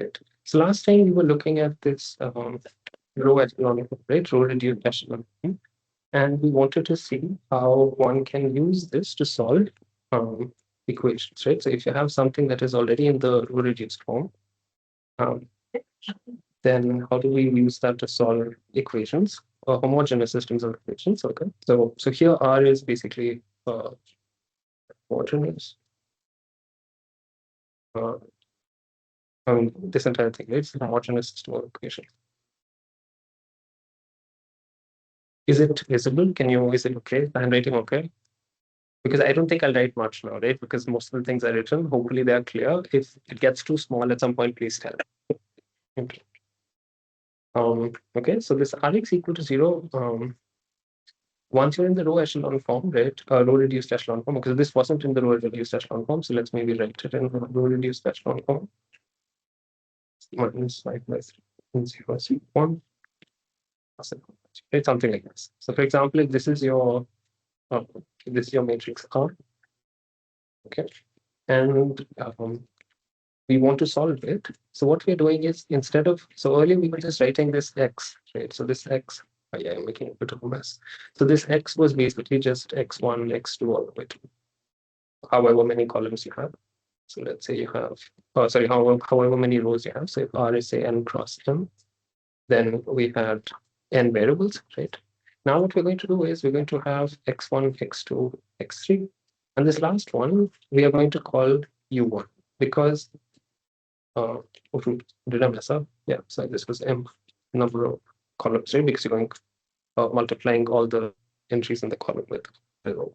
right? So last time we were looking at this row echelon, right? Row reduced echelon. And we wanted to see how one can use this to solve equations, right? So if you have something that is already in the row reduced form, then how do we use that to solve equations or homogeneous systems of equations? Okay, so here R is basically homogeneous. I mean, this entire thing, right? It's a homogeneous system of equations. Is it visible? Is it okay? The handwriting okay? Because I don't think I'll write much now, right? Because most of the things are written. Hopefully they are clear. If it gets too small at some point, please tell. Okay. Okay, so this Rx equal to 0. Once you're in the row echelon form, right? Row reduced echelon form, because this wasn't in the row reduced echelon form. So let's maybe write it in the row reduced echelon form. Minus 5 by 3 0 1. Right, something like this. So for example, if this is your matrix R, okay, and we want to solve it. So what we're doing is, instead of, so earlier we were just writing this x, right? So this x, yeah, I'm making a bit of a mess. So this x was basically just x1, x2, all the way to however many columns you have. So let's say you have, however many rows you have. So if R is say n cross m, then we had n variables, right? Now what we're going to do is we're going to have x1, x2, x3. And this last one, we are going to call u1, because did I mess up? Yeah, so this was m number of columns, right? Because you're going multiplying all the entries in the column with the row.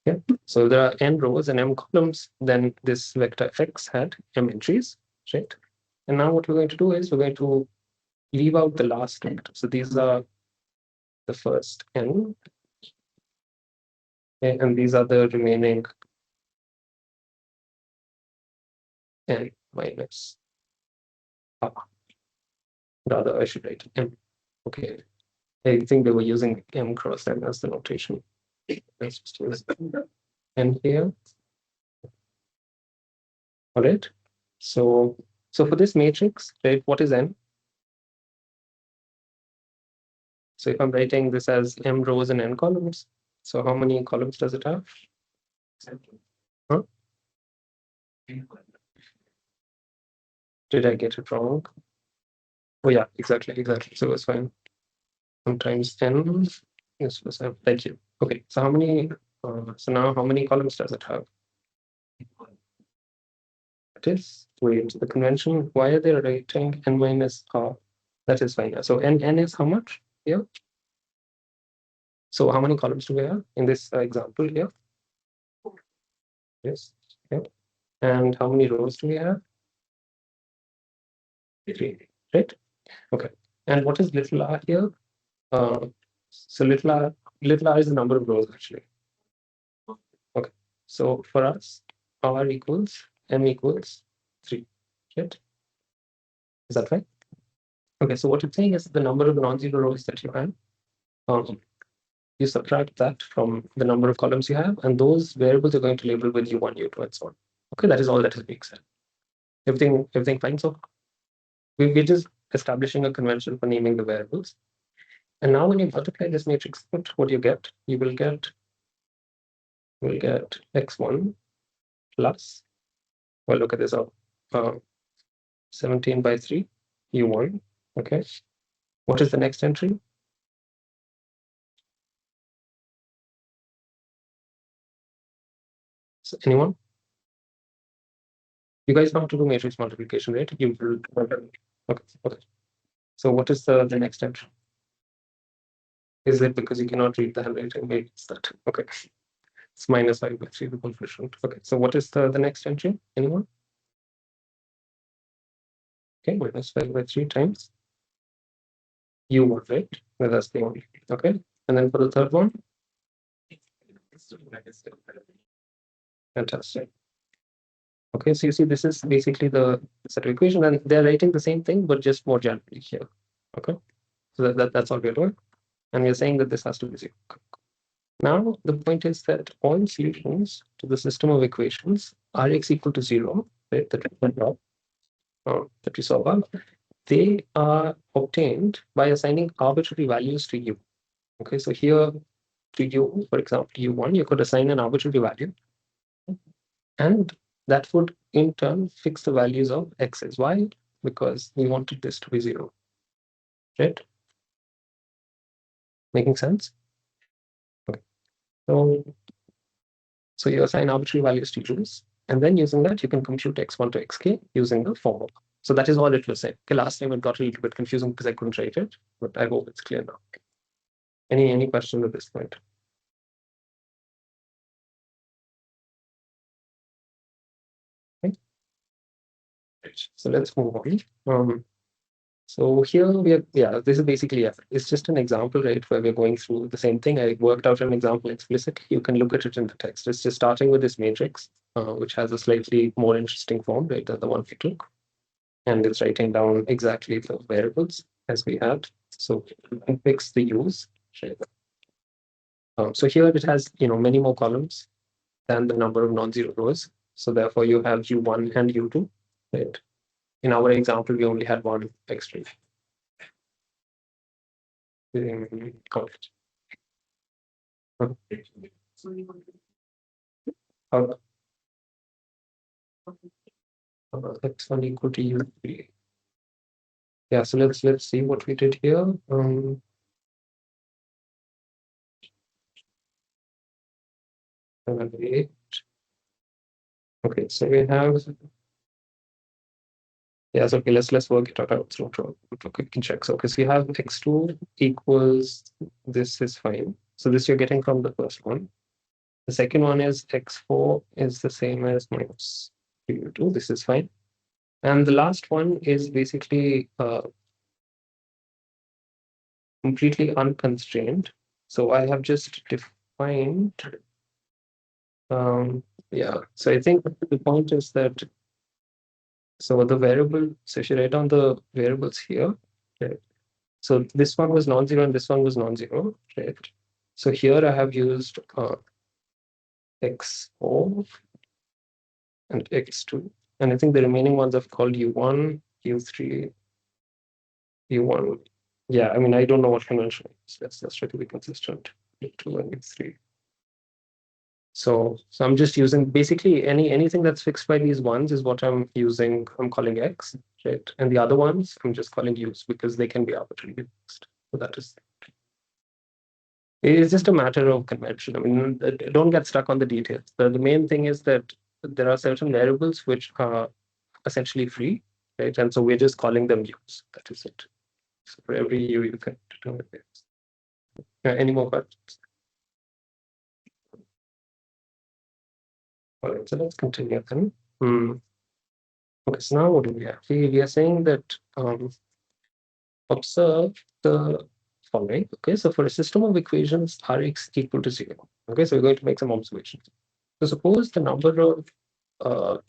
Yeah, so there are n rows and m columns. Then this vector x had m entries, right? And now what we're going to do is we're going to leave out the last vector. So these are the first n, okay, and these are the remaining n minus r. Rather, I should write m. Okay, I think they were using m cross m as the notation. Let's just use n here. All right. So for this matrix, right, what is n? So if I'm writing this as m rows and n columns, so how many columns does it have? Huh? Did I get it wrong? Oh yeah, exactly. So it's fine. Sometimes n. Yes, thank you. Okay, so how many? So now how many columns does it have? It is, wait, the convention, why are they writing n minus r? That is fine. So n is how much here? So how many columns do we have in this example here? Yes. Okay. And how many rows do we have? 3, right? Okay. And what is little r here? So little r is the number of rows actually. Okay. So for us, r equals m equals 3, right? Is that right? Okay. So what you're saying is the number of non-zero rows that you have, you subtract that from the number of columns you have, and those variables are going to label with u1, u2, and so on. Okay, that is all that is being said. Everything fine? So we're just establishing a convention for naming the variables. And now when you multiply this matrix, what do you get? You will get x1 plus, well, look at this out, 17 by 3 u1. Okay, what is the next entry? So anyone? You guys know how to do matrix multiplication, right? Okay. So what is the next entry? Is it because you cannot read the handwriting? Maybe it's that. Okay. It's minus 5 by 3, the coefficient. Okay. So what is the next entry? Anyone? Okay, minus 5 by 3 times u1, right? That's the only. Okay. And then for the third one? Fantastic. Okay, so you see, this is basically the set of equation, and they're writing the same thing, but just more generally here. Okay. So that's all we're doing. And we're saying that this has to be 0. Now, the point is that all solutions to the system of equations Rx equal to 0, right? The top, that we saw above, they are obtained by assigning arbitrary values to U. Okay, so here to U, for example, U1, you could assign an arbitrary value, and that would in turn fix the values of x's. Why? Because we wanted this to be 0, right? Making sense? Okay. So you assign arbitrary values to U's, and then using that, you can compute x1 to xk using the formula. So that is all it was saying. Okay, last time it got a little bit confusing because I couldn't write it, but I hope it's clear now. Any questions at this point? Okay. Right. So let's move on. So here we are, yeah, this is basically, it's just an example, right, where we're going through the same thing. I worked out an example explicitly. You can look at it in the text. It's just starting with this matrix, which has a slightly more interesting form, right, than the one we took. And it's writing down exactly the variables as we had. So we can fix the U's. Right? So here it has, many more columns than the number of non-zero rows. So therefore you have U1 and U2, right? In our example, we only had one extreme. X1 equal to U3. Yeah, so let's see what we did here. Okay, so we have, yes, okay, let's work it out. Okay, we can check. So, okay, so you have x2 equals, this is fine. So this you're getting from the first one. The second one is x4 is the same as minus 3u2. This is fine. And the last one is basically completely unconstrained. So I have just defined, yeah. So I think the point is that, so the variable, so if you write down the variables here, right? So this one was non-zero and this one was non-zero, right? So here I have used x4 and x2, and I think the remaining ones I've called u1, u3, u1. Yeah, I mean, I don't know what convention is. Let's try to be consistent. u2 and u3. So I'm just using basically anything that's fixed by these ones is what I'm using. I'm calling x, right? And the other ones I'm just calling u's because they can be arbitrarily fixed. So that is. It's just a matter of convention. I mean, don't get stuck on the details. The main thing is that there are certain variables which are essentially free, right? And so we're just calling them u's. That is it. So for every u, you can determine this. Any more questions? All right, so let's continue then. Okay, so now what do we have? We are saying that observe the following. Okay, so for a system of equations Rx equal to 0. Okay, so we're going to make some observations. So suppose the number of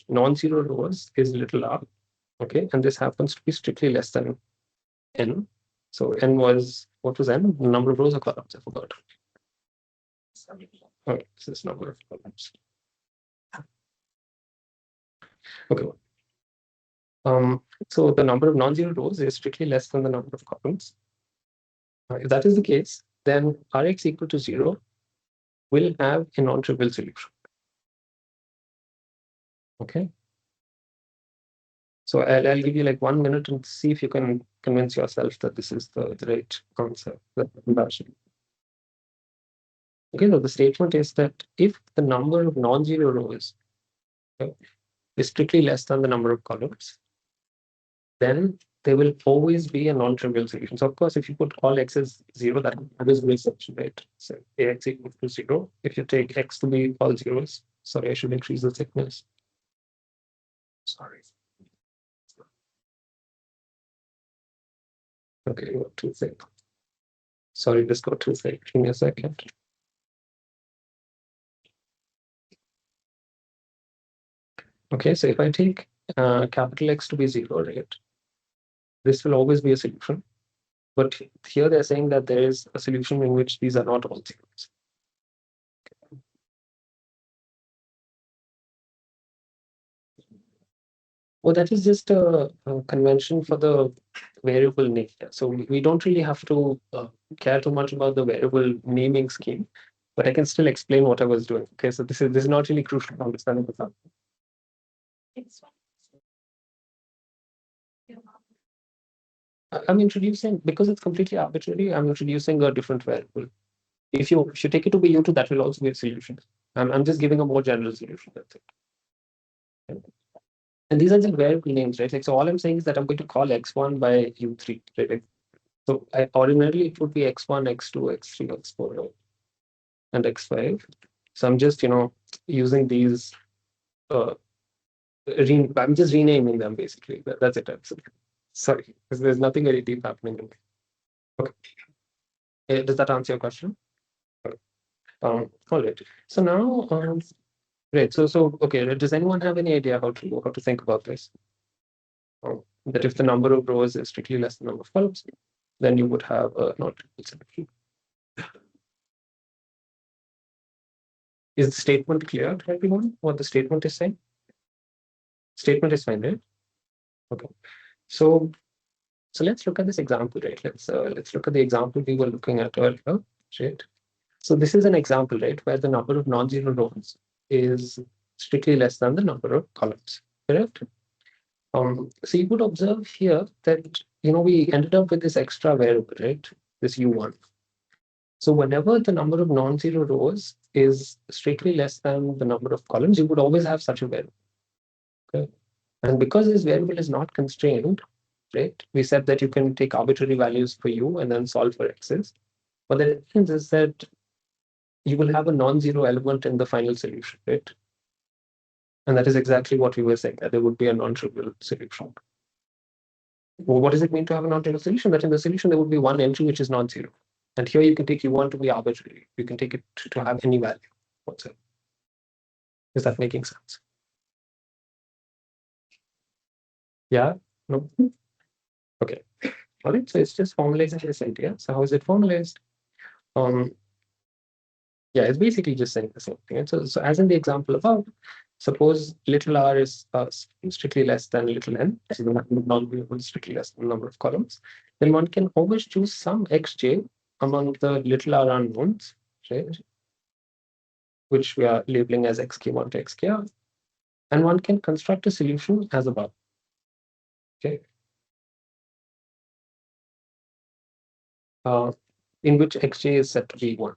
non-zero rows is little r. Okay, and this happens to be strictly less than n. So n was, what was n? The number of rows or columns? I forgot. Okay, this is number of columns. Okay. So the number of non-zero rows is strictly less than the number of columns. If that is the case, then Rx equal to 0 will have a non-trivial solution. Okay. So I'll give you like 1 minute and see if you can convince yourself that this is the right answer. Okay, so the statement is that if the number of non-zero rows, okay, is strictly less than the number of columns, then there will always be a non-trivial solution. So of course, if you put all x as 0, that is the exception, right? So ax equals to 0. If you take x to be all zeros, sorry, I should increase the thickness. Sorry. Okay, got too thick. Sorry, this got too thick. Give me a second. Okay, so if I take capital X to be 0, right, this will always be a solution. But here they're saying that there is a solution in which these are not all zeros. Well, that is just a convention for the variable name. So we don't really have to care too much about the variable naming scheme, but I can still explain what I was doing. Okay, so this is not really crucial to understanding the fact. I'm introducing, because it's completely arbitrary, I'm introducing a different variable. If you take it to be U2, that will also be a solution. I'm just giving a more general solution. That's it. And these are just variable names, right? Like, so all I'm saying is that I'm going to call x1 by U3, right? Like, so ordinarily it would be x1, x2, x3, x4, and x5. So I'm just, using these. I'm just renaming them basically. That's it. Sorry, there's nothing very deep happening. Okay. Does that answer your question? Okay. All right. So now, great. So okay. Does anyone have any idea how to think about this? That if the number of rows is strictly less than the number of columns, then you would have a non-trivial solution. Is the statement clear to everyone? What the statement is saying? Statement is fine, right? Okay. So let's look at this example, right? Let's look at the example we were looking at earlier, right? So this is an example, right, where the number of non-zero rows is strictly less than the number of columns, correct? So you would observe here that we ended up with this extra variable, right? This U1. So whenever the number of non-zero rows is strictly less than the number of columns, you would always have such a variable. Okay. And because this variable is not constrained, right? We said that you can take arbitrary values for u and then solve for x's. What that means is that you will have a non-zero element in the final solution, right? And that is exactly what we were saying, that there would be a non-trivial solution. Well, what does it mean to have a non-trivial solution? That in the solution there would be one entry which is non-zero. And here you can take u1 to be arbitrary. You can take it to have any value whatsoever. Is that making sense? Yeah? No? Okay. All right. So it's just formalizing this idea. So how is it formalized? Yeah, it's basically just saying the same thing. And so as in the example above, suppose little r is strictly less than little n, so the non-variable is strictly less than the number of columns, then one can always choose some xj among the little r unknowns, right? Which we are labeling as xk1 to xkr, and one can construct a solution as above. Okay. In which xj is set to be 1.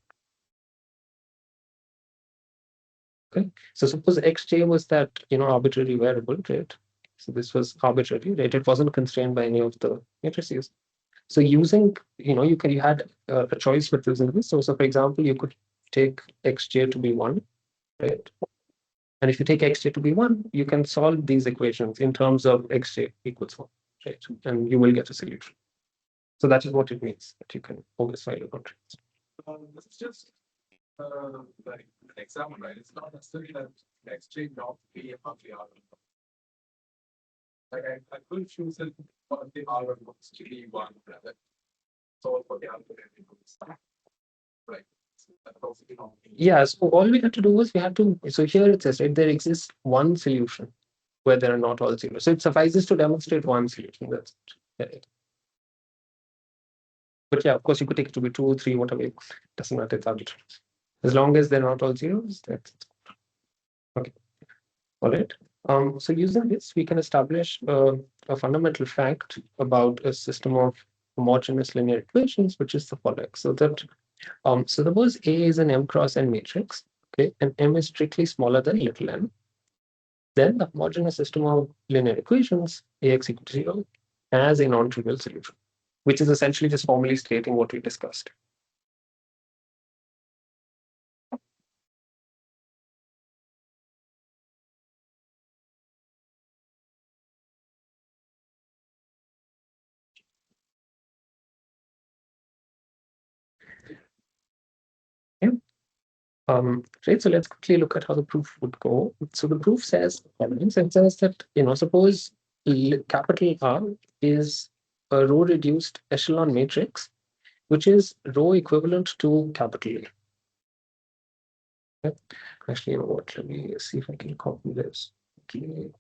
Okay. So suppose xj was that arbitrary variable, right? So this was arbitrary, right? It wasn't constrained by any of the matrices. So using, you had a choice with using this. So for example, you could take xj to be 1, right? And if you take xj to be 1, you can solve these equations in terms of xj equals 1, right? And you will get a solution. So that is what it means, that you can always find a contrast. This is just like an example, right? It's not necessarily that xj not be above the r. Like I could choose it for the r looks to be 1 rather. So for the other variables. Right. Yeah, so all we had to do was so here it says, right, there exists one solution where there are not all zero. So it suffices to demonstrate one solution. That's it. Yeah. But yeah, of course, you could take it to be 2, 3, whatever. It doesn't matter. It's arbitrary. As long as they're not all zeros, that's okay. All right. So using this, we can establish a fundamental fact about a system of homogeneous linear equations, which is the following. So that suppose A is an m cross n matrix, okay, and m is strictly smaller than little n. Then the homogeneous system of linear equations, Ax equals 0, has a non-trivial solution, which is essentially just formally stating what we discussed. Yeah. Right. So let's quickly look at how the proof would go. So the proof says, it says that, suppose capital R is a row reduced echelon matrix, which is row equivalent to capital A. Okay. Actually, what? Let me see if I can copy this. Okay.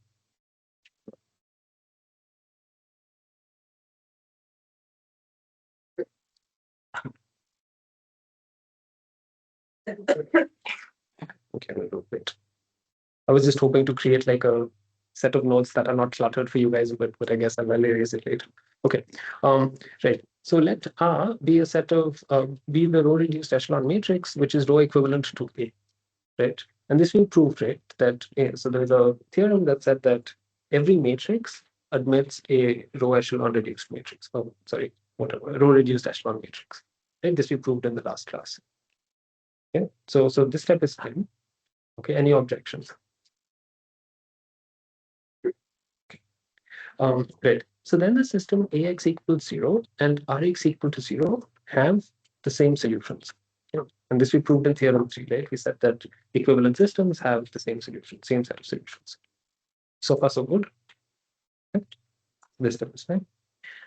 Okay, I'm going to wait. I was just hoping to create like a set of nodes that are not cluttered for you guys, but I guess I'll erase it later. Okay, right. So let R be a set of be the row reduced echelon matrix, which is row equivalent to A, right? And this we proved, right, that so there's a theorem that said that every matrix admits a row echelon reduced matrix. Oh, sorry, whatever, row reduced echelon matrix. Right? This we proved in the last class. Okay, so this step is fine. Okay, any objections? Right. So then the system AX equals 0 and RX equal to 0 have the same solutions. Yeah. And this we proved in theorem 3, right? We said that equivalent systems have the same solution, same set of solutions. So far, so good. Okay. This step is fine.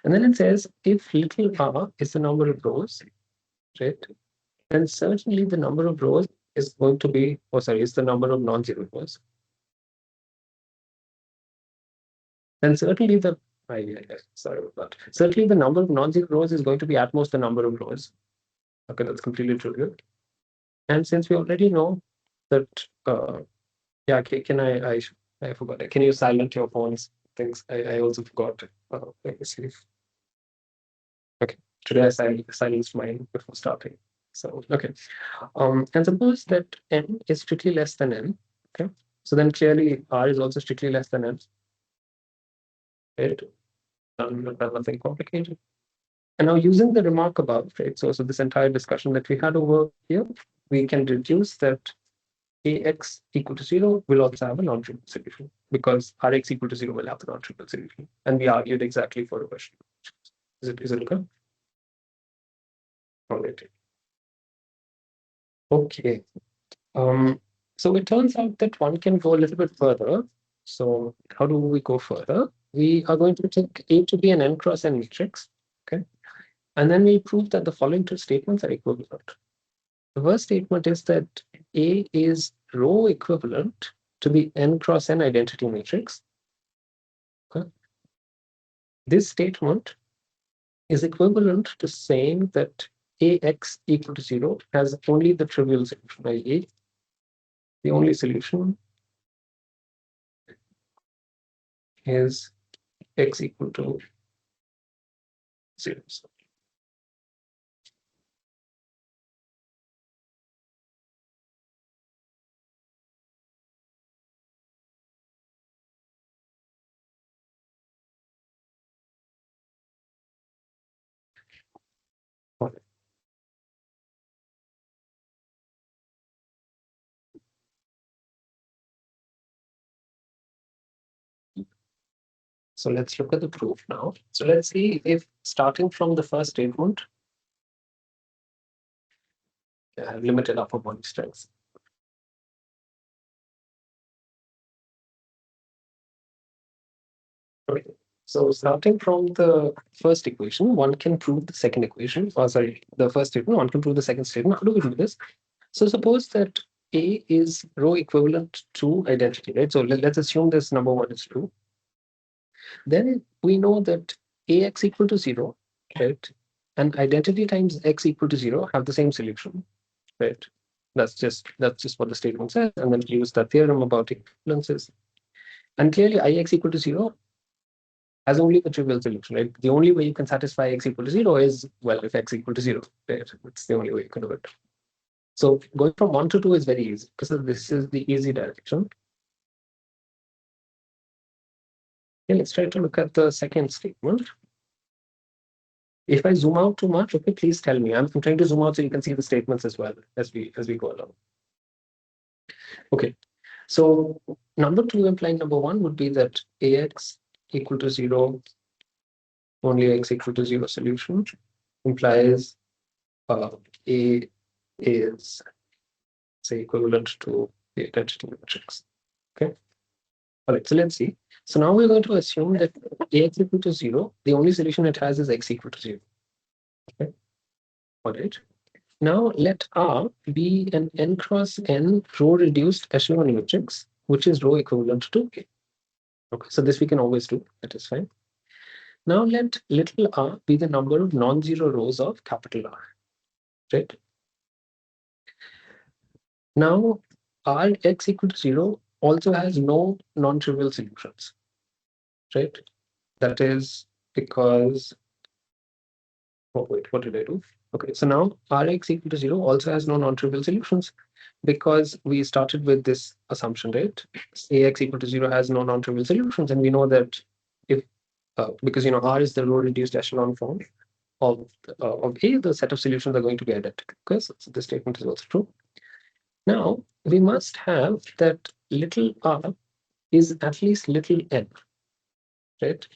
And then it says if little r is the number of rows, right? Then certainly the number of rows is going to be, is the number of non-zero rows. Then certainly the sorry about that. Certainly the number of non-zero rows is going to be at most the number of rows. Okay, that's completely trivial. And since we already know that, yeah, can I forgot it. Can you silent your phones? Things I also forgot. Let me see. Okay, today I silenced mine before starting. So okay, and suppose that n is strictly less than n. Okay, so then clearly r is also strictly less than n. Right? Nothing complicated. And now using the remark above, right? So this entire discussion that we had over here, we can deduce that Ax equal to 0 will also have a non-trivial solution because Rx equal to 0 will have the non-trivial solution. And we argued exactly for a question. Is it okay? All right. Okay. So it turns out that one can go a little bit further. So how do we go further? We are going to take A to be an n cross n matrix. Okay. And then we prove that the following two statements are equivalent. The first statement is that A is row equivalent to the n cross n identity matrix. Okay. This statement is equivalent to saying that Ax equal to 0 has only the trivial solution, i.e., the only solution is x equal to 0. So let's look at the proof now. So let's see if starting from the first statement, I have limited upper body strength. Okay. So starting from the first equation, one can prove the second equation. Oh, sorry, the first statement, one can prove the second statement. How do we do this? So suppose that A is row equivalent to identity, right? So let's assume this number 1 is true. Then we know that Ax equal to 0, right? And identity times x equal to 0 have the same solution, right? That's just what the statement says, and then use the theorem about equivalences. And clearly Ix equal to 0 has only the trivial solution, right? The only way you can satisfy x equal to 0 is, well, if x equal to 0, right? It's the only way you can do it. So going from 1 to 2 is very easy because this is the easy direction. Okay, let's try to look at the second statement. If I zoom out too much, okay, please tell me. I'm trying to zoom out so you can see the statements as well as we go along. Okay, so number 2 implying number 1 would be that Ax equal to 0, only x equal to 0 solution implies A is, say, equivalent to the identity matrix. Okay. All right, so let's see. So now we're going to assume that Ax equal to 0, the only solution it has is x equal to 0. Okay. All right. Now let R be an n cross n row reduced echelon matrix, which is row equivalent to A. Okay, so this we can always do. That is fine. Now let little r be the number of non-zero rows of capital R. Right? Now, R x equal to 0 also has no non-trivial solutions, right? That is because, oh wait, what did I do? Okay, so now Rx equal to 0 also has no non-trivial solutions because we started with this assumption, right? Ax equal to 0 has no non-trivial solutions, and we know that if because R is the row reduced echelon form of A, the set of solutions are going to be identical. Okay, so this statement is also true. Now we must have that little r is at least little n, right?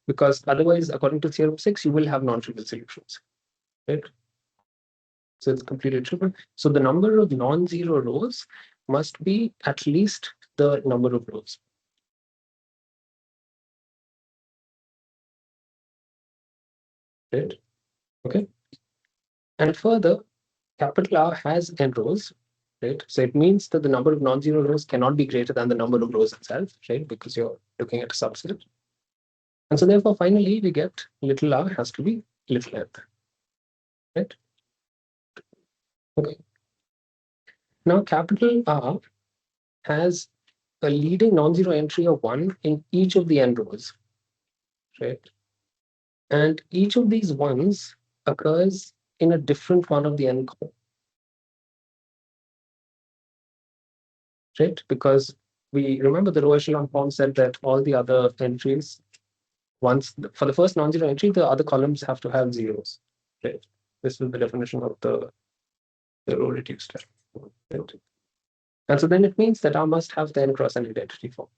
Because otherwise, according to theorem 6, you will have non-trivial solutions, right? So it's completely trivial. So the number of non-zero rows must be at least the number of rows. Right? Okay. And further, capital R has n rows, right? So it means that the number of non-zero rows cannot be greater than the number of rows itself, right? Because you're looking at a subset. And so therefore, finally, we get little r has to be little n, right? Okay. Now, capital R has a leading non-zero entry of 1 in each of the n rows, right? And each of these ones occurs in a different one of the n column, right? Because we remember the row echelon form said that all the other entries, once for the first non-zero entry, the other columns have to have zeros, right? This is the definition of the row reduced type, right? And so then it means that R must have the n cross n identity form,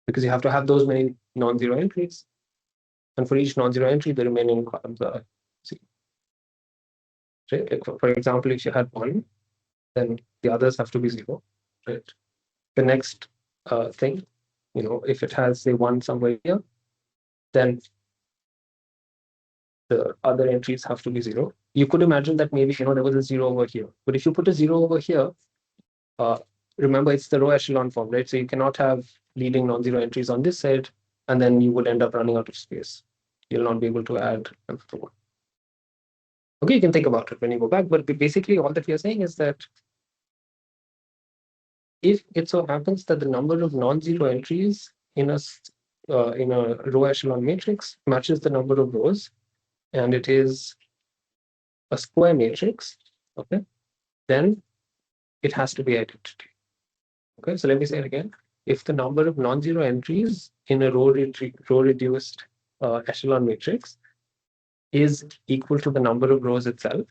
because you have to have those many non-zero entries, and for each non-zero entry, the remaining columns are zero, right? Like for example, if you had 1, then the others have to be 0, right? The next thing, if it has say 1 somewhere here, then the other entries have to be 0. You could imagine that maybe there was a 0 over here, but if you put a 0 over here, remember it's the row echelon form, right? So you cannot have leading non-zero entries on this side, and then you would end up running out of space. You'll not be able to add another one. Okay, you can think about it when you go back, but basically all that we are saying is that if it so happens that the number of non-zero entries in a row echelon matrix matches the number of rows, and it is a square matrix, okay, then it has to be identity. Okay, so let me say it again. If the number of non-zero entries in a row reduced echelon matrix is equal to the number of rows itself,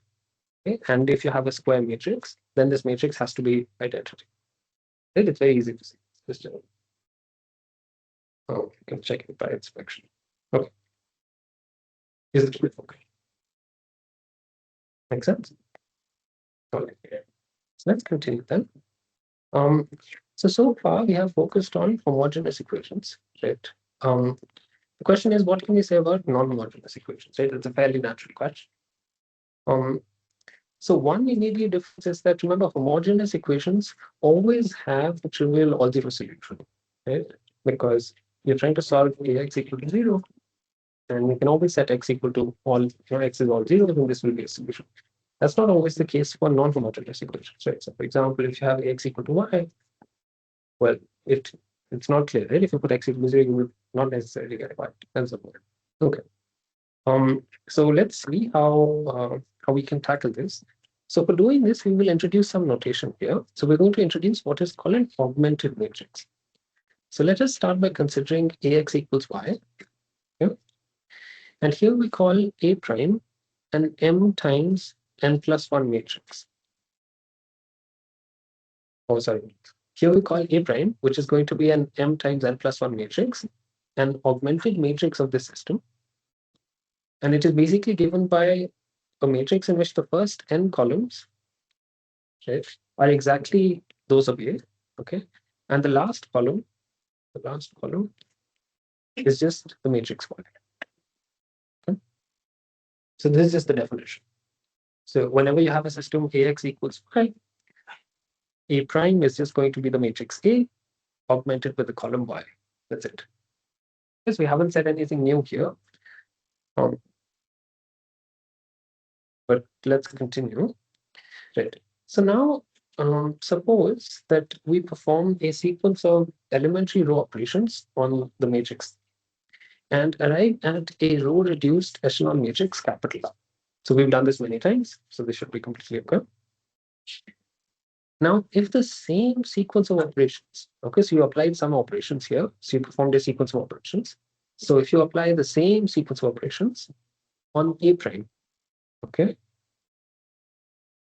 okay, and if you have a square matrix, then this matrix has to be identity. Right? It's very easy to see. Just you can check it by inspection. Okay. Is it clear? Okay. Make sense? Okay. So let's continue then. So far we have focused on homogeneous equations, right? The question is, what can we say about non-homogeneous equations, right? It's a fairly natural question. So one immediate difference is that, remember, homogeneous equations always have a trivial all-zero solution, right? Because you're trying to solve Ax equal to 0, and you can always set x equal to all, x is all 0, then this will be a solution. That's not always the case for non-homogeneous equations, right? So for example, if you have x equal to y, well, it's not clear, right? If you put x equal to 0, you will not necessarily get y. Depends on what. Okay. So let's see how we can tackle this. So for doing this, we will introduce some notation here. So we're going to introduce what is called an augmented matrix. So let us start by considering Ax equals y. Okay? And here we call A prime an m times n plus 1 matrix. Oh, sorry. Here we call A prime, which is going to be an m times n plus 1 matrix, an augmented matrix of the system. And it is basically given by a matrix in which the first n columns, right, are exactly those of A, okay? And the last column is just the matrix volume. Okay? So this is just the definition. So whenever you have a system Ax equals y, A prime is just going to be the matrix A augmented with the column y. That's it. Yes, we haven't said anything new here. But let's continue. Right. So now suppose that we perform a sequence of elementary row operations on the matrix and arrive at a row reduced echelon matrix capital R. So we've done this many times, so this should be completely okay. Now, if the same sequence of operations, okay, so you applied some operations here, so you performed a sequence of operations. So if you apply the same sequence of operations on A prime, okay,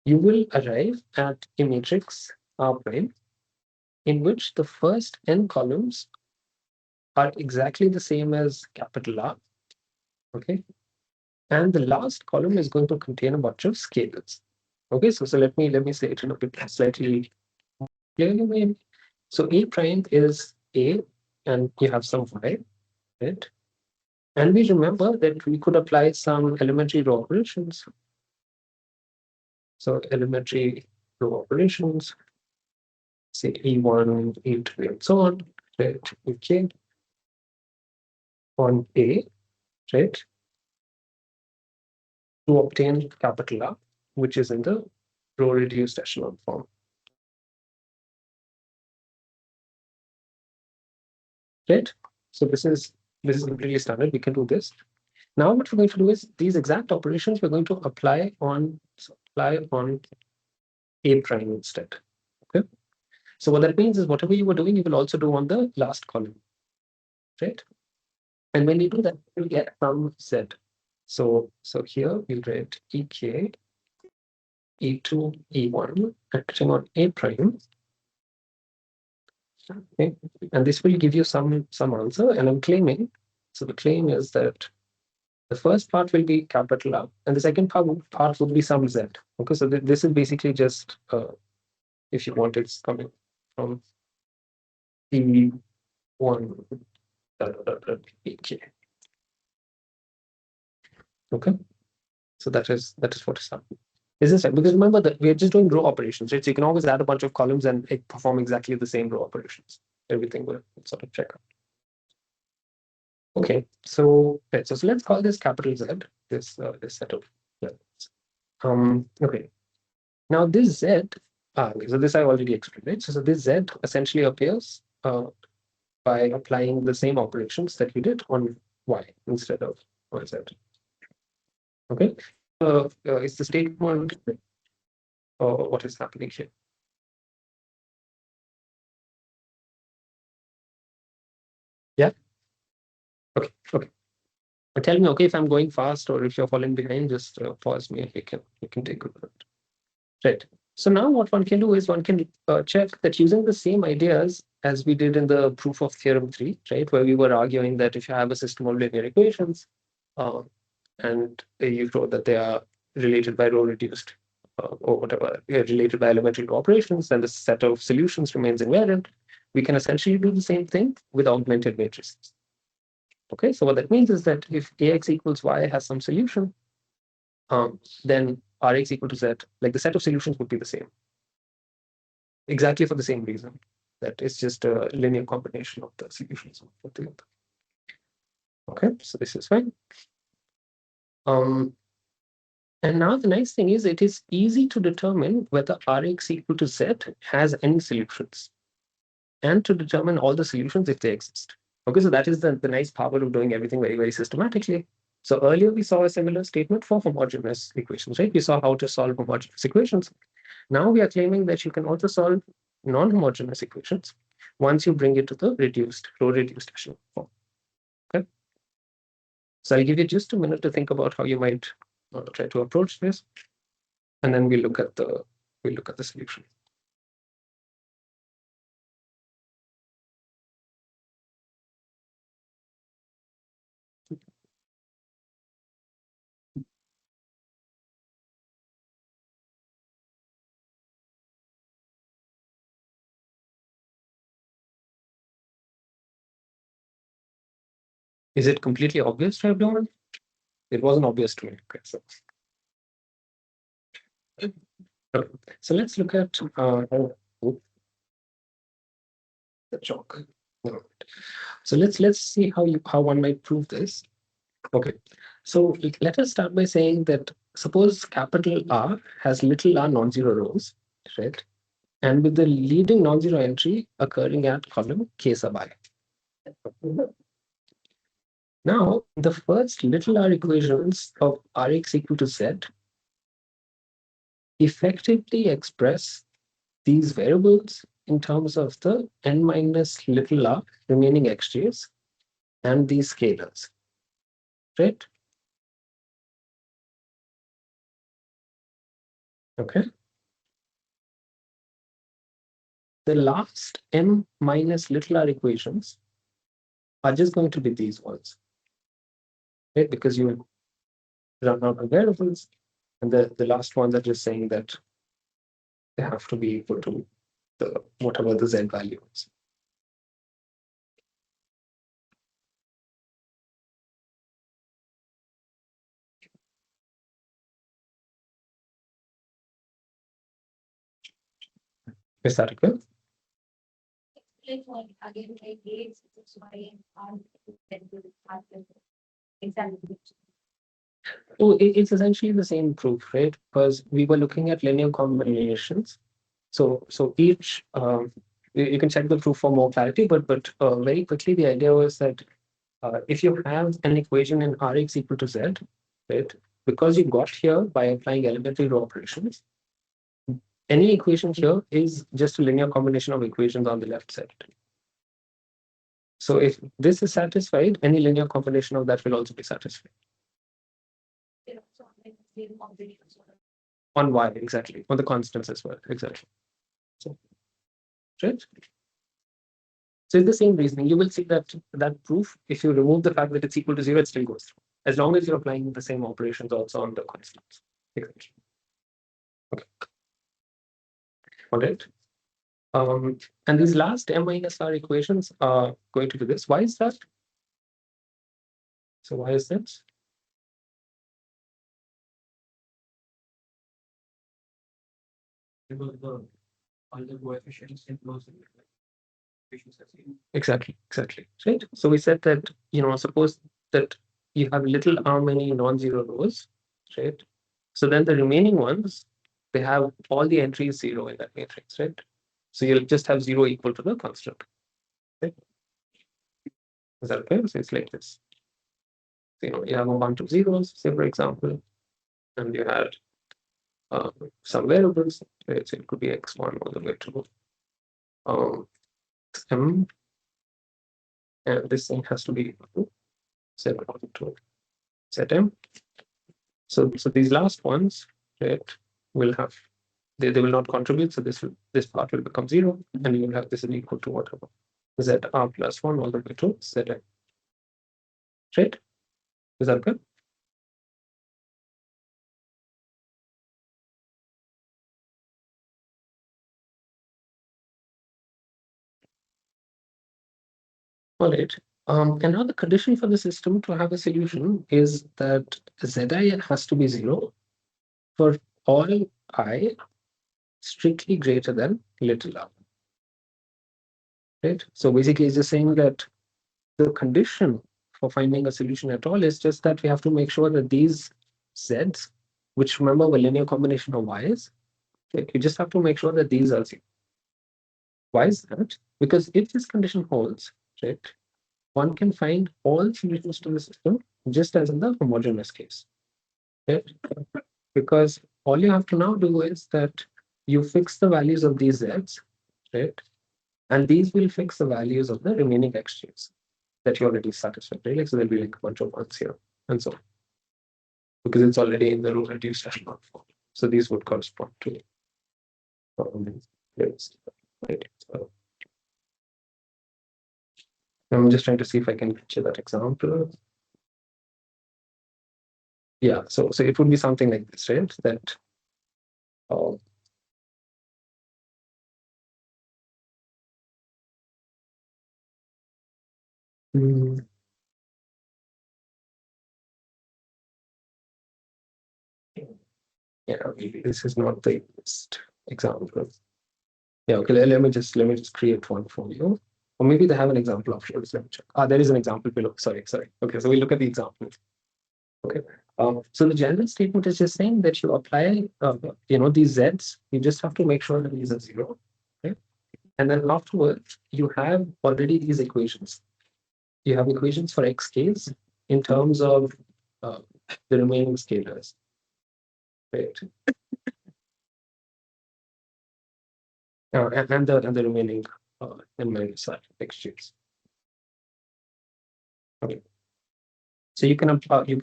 you will arrive at a matrix R prime in which the first n columns are exactly the same as capital R, okay, and the last column is going to contain a bunch of scalars. Okay, so let me say it in a bit slightly clearly maybe. So A prime is A, and you have some y, right? And we remember that we could apply some elementary row operations. So elementary row operations, say E1, E2, and so on, right? Okay. On A, right? To obtain capital R, which is in the row reduced echelon form. Right? So this is completely standard. We can do this. Now what we're going to do is these exact operations we're going to apply on A prime instead. Okay. So what that means is whatever you were doing, you will also do on the last column. Right? And when you do that, you'll get some Z. So here we'll write EK, E2, E1 acting on A prime. Okay. And this will give you some answer. And I'm claiming, so the claim is that the first part will be capital R, and the second part would be some Z. Okay, so this is basically just, if you want, it's coming from P1 PK. Okay, so that is what is happening. Is this right? Because remember that we are just doing row operations, right? So you can always add a bunch of columns and perform exactly the same row operations. Everything will sort of check out. Okay, so let's call this capital Z. This set of okay. Now this Z, okay, so this I already explained, right? So this Z essentially appears by applying the same operations that we did on Y instead of on Z. Okay, is the statement what is happening here? Yeah. Okay. Okay. Tell me, okay, if I'm going fast or if you're falling behind, just pause me. You can take a look. Right. So now what one can do is one can check that using the same ideas as we did in the proof of theorem 3, right, where we were arguing that if you have a system of linear equations and you show that they are related by row reduced or whatever, related by elementary operations, then the set of solutions remains invariant. We can essentially do the same thing with augmented matrices. Okay, so what that means is that if Ax equals Y has some solution, then Rx equal to Z, like the set of solutions would be the same. Exactly for the same reason, that it's just a linear combination of the solutions of the other. Okay, so this is fine. And now the nice thing is it is easy to determine whether Rx equal to Z has any solutions and to determine all the solutions if they exist. Okay, so that is the nice power of doing everything very, very systematically. So earlier we saw a similar statement for homogeneous equations, right? We saw how to solve homogeneous equations. Now we are claiming that you can also solve non-homogeneous equations once you bring it to the row reduced echelon form. Okay. So I'll give you just a minute to think about how you might try to approach this, and then we'll look at the solution. Is it completely obvious to everyone? It wasn't obvious to me. Okay, so let's look at the chalk. So let's see how one might prove this. Okay, so let us start by saying that suppose capital R has little r non-zero rows, right? and with the leading non-zero entry occurring at column k sub I. Now, the first little r equations of Rx equal to Z effectively express these variables in terms of the n minus little r remaining xj's and these scalars, right? Okay. The last m minus little r equations are just going to be these ones, right? Because you run out of variables, and the last ones are just saying that they have to be equal to the whatever the z value is. Is that okay? Again, like X, Y, and R, exactly. Oh, it's essentially the same proof, right? Because we were looking at linear combinations. So each you can check the proof for more clarity, but very quickly the idea was that if you have an equation in Rx equal to Z, right? Because you got here by applying elementary row operations, any equation here is just a linear combination of equations on the left side. So if this is satisfied, any linear combination of that will also be satisfied. On y, exactly. On the constants as well, exactly. So, right? So it's the same reasoning. You will see that proof, if you remove the fact that it's equal to 0, it still goes through. As long as you're applying the same operations also on the constants. Exactly. Okay. All right. And these last m minus r equations are going to be this. Why is that? So why is that? Because all the coefficients in those Exactly. Right. So we said that, suppose that you have little r many non-zero rows, right? So then the remaining ones, they have all the entries 0 in that matrix, right? So you'll just have 0 equal to the constant. Right? Is that okay? So it's like this. So, you have a bunch of zeros, say for example, and you had some variables, right? So it could be x1 all the way to m, and this thing has to be equal to z1 to zm. So these last ones, right, will have they will not contribute. So this part will become 0, and you will have this is equal to whatever zr plus 1 all the way to zm. Right? Is that good? All right. And now the condition for the system to have a solution is that Zi has to be 0 for all I strictly greater than little r. Right? So basically it's just saying that the condition for finding a solution at all is just that we have to make sure that these z's, which remember were linear combination of y's, right? You just have to make sure that these are 0. Why is that? Because if this condition holds, right, one can find all solutions to the system just as in the homogeneous case. Right? Because all you have to now do is that you fix the values of these z's, right? And these will fix the values of the remaining xj's that you already satisfied, right? Like, so there'll be like a bunch of ones here and so on. Because it's already in the row reduced echelon form. So these would correspond to right? So I'm just trying to see if I can get you that example. Yeah, so it would be something like this, right? That yeah, maybe this is not the best example. Yeah, okay, let me just create one for you. Or maybe they have an example of yours. Let me check. There is an example below. Sorry. Okay, so we look at the example. Okay. So the general statement is just saying that you apply, these z's. You just have to make sure that these are 0, And then afterwards, you have already these equations. You have equations for xk's in terms of the remaining scalars, right? And the remaining n minus xj's. Okay. So you can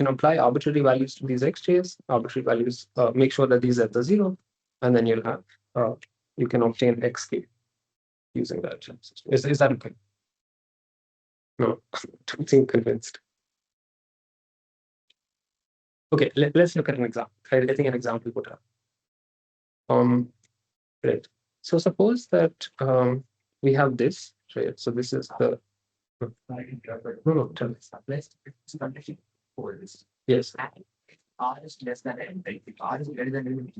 apply arbitrary values to these xj's. Arbitrary values, make sure that these are the 0, and then you'll have you can obtain xk using that system. Is that okay? No, don't seem convinced. Okay, let's look at an example. I think an example would help. Right. So suppose that we have this, right? So this is the no, tell me. Yes. R is less than n, right? If R is greater than n,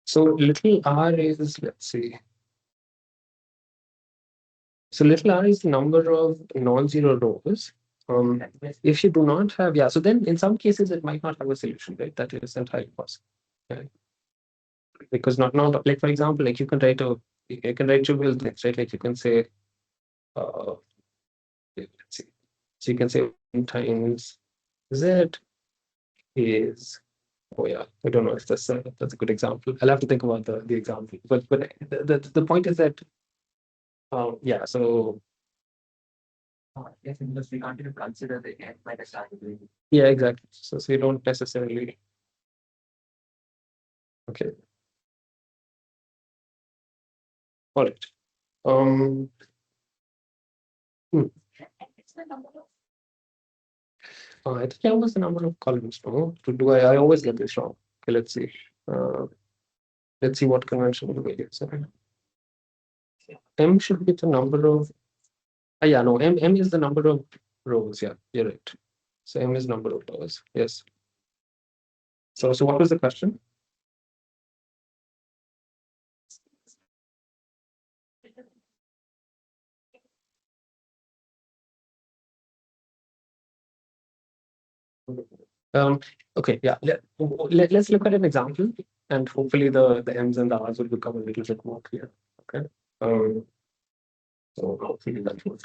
So little r is, let's see. So little r is the number of non-zero rows. If you do not have, yeah, so then in some cases it might not have a solution, right? That is entirely possible. Right? Because not like, for example, like you can write trivial things, right? Like you can say, let's see. So you can say 1 times z is, oh yeah, I don't know if that's a good example. I'll have to think about the example. But the point is that yeah, so yes, because we can't even consider the n minus r. yeah, exactly. So you don't necessarily. Okay. All right. It's the number of I think that was the number of columns. No, do I always get this wrong? Okay, let's see. Let's see what convention do we use. M should be the number of. Yeah, no, M is the number of rows. Yeah, you're right. So M is number of rows. Yes. So what was the question? Okay, yeah. Let's look at an example, and hopefully the M's and the R's will become a little bit more clear. Okay. So hopefully that would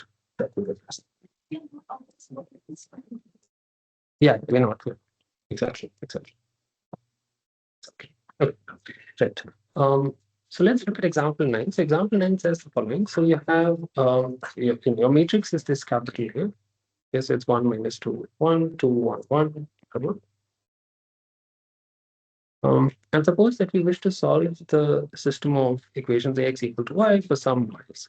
address. Yeah, we're not clear. Exactly. Okay. Right. So let's look at example 9. So example 9 says the following. So you have your matrix is this capital A. Yes, it's 1 minus 2, 1, 2, 1, 1. And suppose that we wish to solve the system of equations ax equal to y for some y's.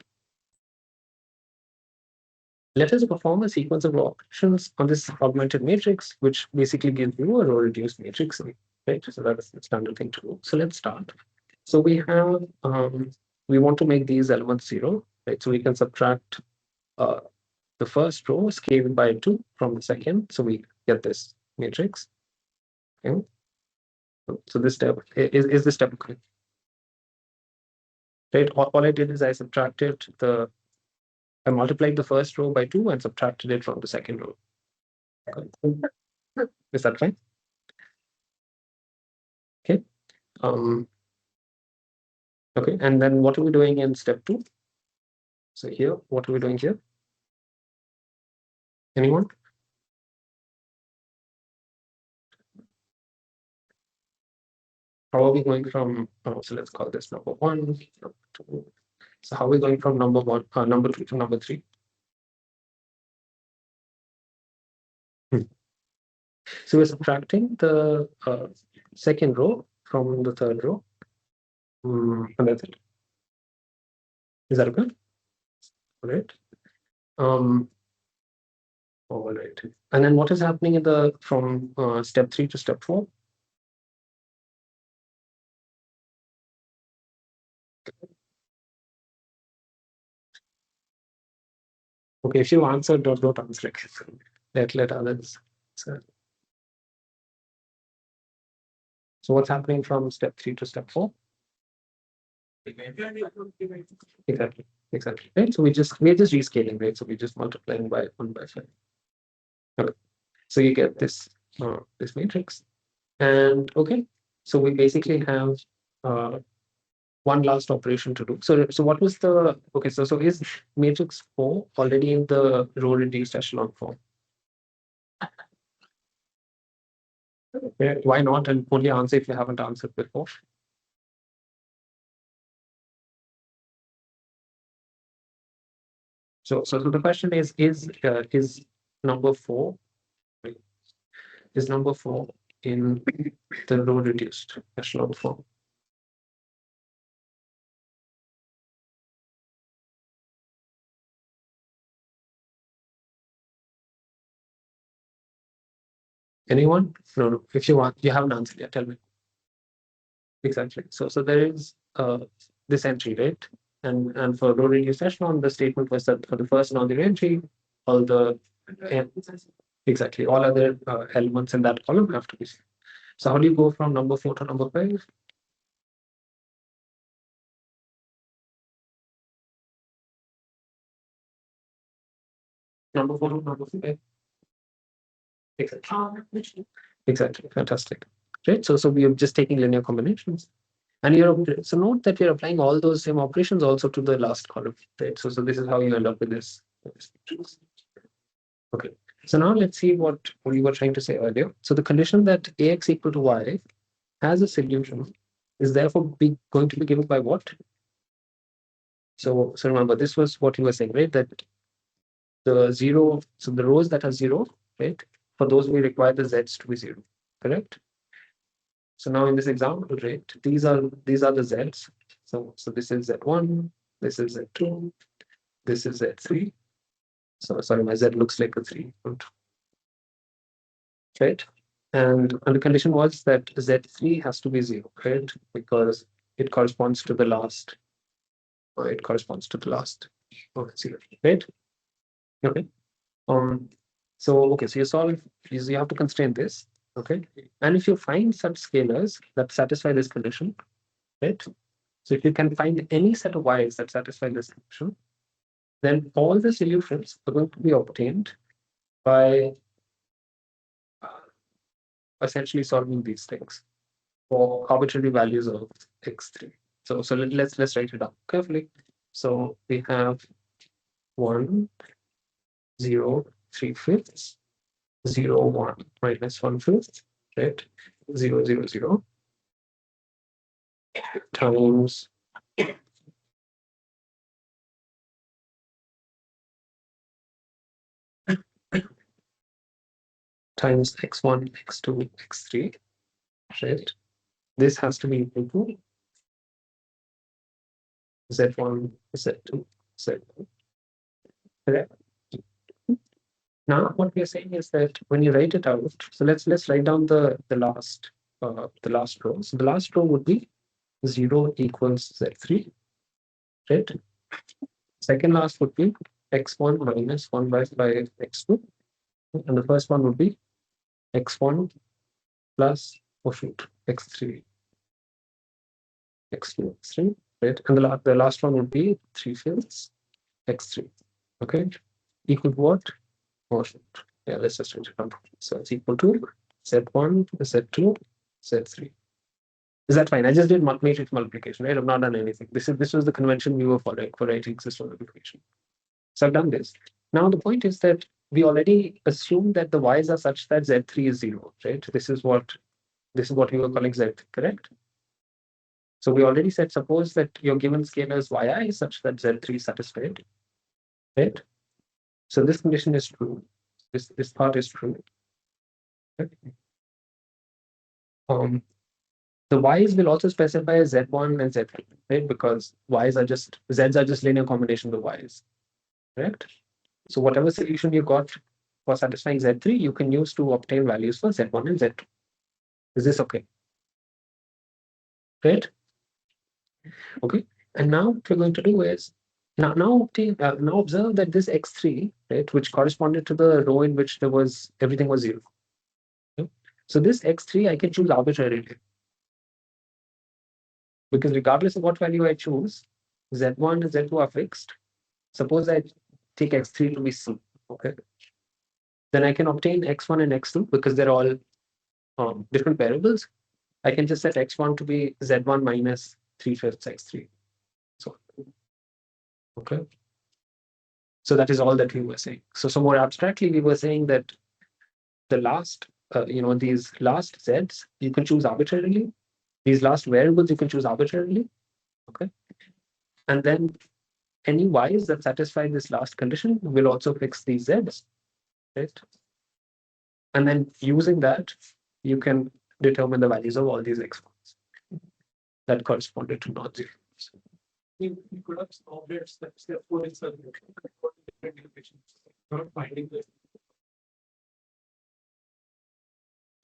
Let us perform a sequence of operations on this augmented matrix, which basically gives you a row reduced matrix, right? So that's the standard thing to do. So let's start. So we have, we want to make these elements 0, right? So we can subtract the first row scaled by 2 from the second. So we get this matrix. Okay. So this step is the step okay? Right? All I did is I multiplied the first row by 2 and subtracted it from the second row. Okay. Is that fine? Okay. Okay, and then what are we doing in step 2? So here, what are we doing here? Anyone? How are we going from, so let's call this number 1, number 2. So how are we going from number 2 to number 3? So we're subtracting the second row from the third row. And that's it. Is that okay? All right. All right. And then what is happening from step 3 to step 4? Okay, if you answer, don't answer it. Let others answer. So what's happening from step 3 to step 4? Exactly. Right. So we're just rescaling, right? So we're just multiplying by 1 by 5. Okay. So you get this this matrix. And okay. So we basically have one last operation to do. So what was the okay? So is matrix 4 already in the row reduced echelon form? Okay, why not? And only answer if you haven't answered before. So the question is number 4 is number 4 in the row reduced echelon form? Anyone? No. If you want, you haven't answered yet. Tell me. Exactly. So there is this entry, right? And for row reduced echelon, the statement was that for the first non-zero entry, all the exactly all other elements in that column have to be same. So how do you go from number 4 to number 5? Number 4 to number 5. Exactly. Exactly. Fantastic. Right. So we are just taking linear combinations. And so note that you're applying all those same operations also to the last column, right? So this is how you end up with this. Okay. So now let's see what we were trying to say earlier. So the condition that ax equal to y has a solution is therefore going to be given by what? So remember, this was what you were saying, right? That the zero, so the rows that are 0, right? For those we require the z's to be 0, correct? So now in this example, right, these are the z's. So this is z1, this is z2, this is z3. So sorry, my z looks like a 3, right? And the condition was that z3 has to be 0, right? Because it corresponds to the last. It corresponds to the last. Oh, 0, right? Okay. So you solve. You have to constrain this. Okay. And if you find such scalars that satisfy this condition, right? So if you can find any set of y's that satisfy this condition, then all the solutions are going to be obtained by essentially solving these things for arbitrary values of x3. So let's write it down carefully. So we have 1, 0, 3/5, 0, 1 minus 1/5, right? 0, 0, 0 times x1, x2, x3, right? This has to be equal to z1, z2, z2. Correct? Now what we are saying is that when you write it out, so let's write down the last row. So the last row would be 0 equals z3, right? Second last would be x1 minus 1 by x2, and the first one would be x1 plus x3, x2, x3, right? And the last one would be 3/5 x3, okay? Equal to what? Oh shoot. Yeah, let's just change it down. So it's equal to z1, z2, z3. Is that fine? I just did matrix multiplication, right? I've not done anything. This was the convention we were following for writing system multiplication. So I've done this. Now the point is that we already assume that the y's are such that z3 is 0, right? This is what we were calling z, correct? So we already said, suppose that your given scalars yi is such that z3 is satisfied, right? So this condition is true. This part is true. Okay. The y's will also specify z1 and z3, right? Because z's are just linear combinations of y's, correct? So whatever solution you got for satisfying z3, you can use to obtain values for z1 and z2. Is this okay? Right? Okay. And now what we're going to do is now observe that this x3, right, which corresponded to the row in which everything was 0. Okay? So this x3 I can choose arbitrarily, because regardless of what value I choose, z1 and z2 are fixed. Suppose I take x3 to be c, okay, then I can obtain x1 and x2 because they're all different variables, I can just set x1 to be z1 minus 3/5 x3. So, okay. So that is all that we were saying. So more abstractly, we were saying that the last, these last z's you can choose arbitrarily. These last variables you can choose arbitrarily. Okay. And then any y's that satisfy this last condition will also fix these z's, right? And then using that, you can determine the values of all these x1s that corresponded to non-zero. You could have stopped at step 4 itself. Different equations. Not finding this.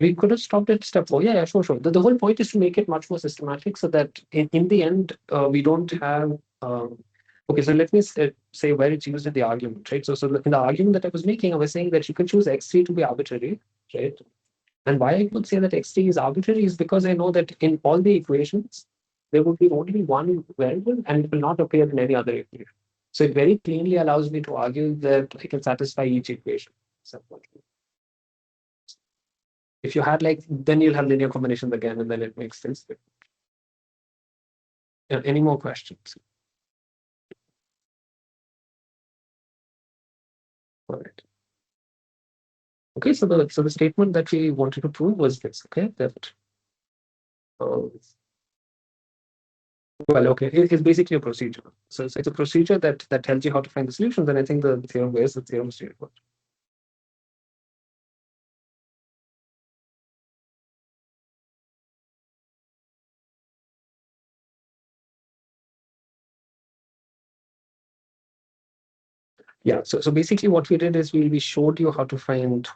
We could have stopped at step 4. Yeah, sure. The whole point is to make it much more systematic so that in the end, we don't have. Okay, so let me say where it's used in the argument, right? So in the argument that I was making, I was saying that you can choose x3 to be arbitrary, right? And why I would say that x3 is arbitrary is because I know that in all the equations, there would be only one variable and it will not appear in any other equation. So it very cleanly allows me to argue that I can satisfy each equation. If you had then you'll have linear combinations again, and then it makes sense. Any more questions? All right. Okay, so the statement that we wanted to prove was this. Okay, that it's basically a procedure. So it's a procedure that tells you how to find the solutions, and I think the theorem is the theorem straightforward. Yeah, so basically what we did is we showed you how to find.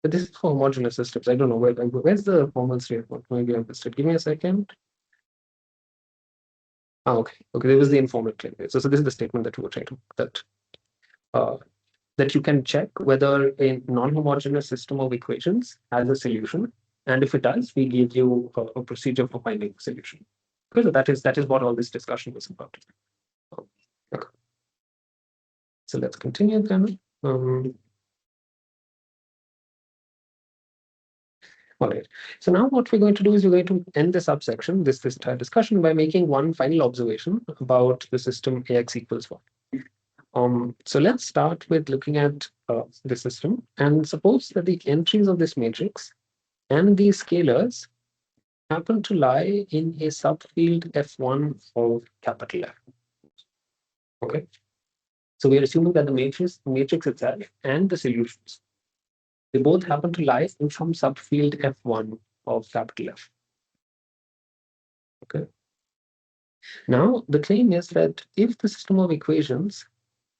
This is for homogeneous systems. I don't know where's the formal statement. Maybe I missed it. Give me a second. Okay. There was the informal claim. So this is the statement that we were trying to that you can check whether a non-homogeneous system of equations has a solution, and if it does, we give you a procedure for finding a solution. Because that is what all this discussion was about. Okay. So let's continue then. All right. So now what we're going to do is we're going to end this subsection, this entire discussion, by making one final observation about the system AX equals 1. So let's start with looking at the system, and suppose that the entries of this matrix and these scalars happen to lie in a subfield F1 of capital F. Okay. So we are assuming that the matrix itself and the solutions, they both happen to lie in some subfield F1 of capital F. Okay. Now the claim is that if the system of equations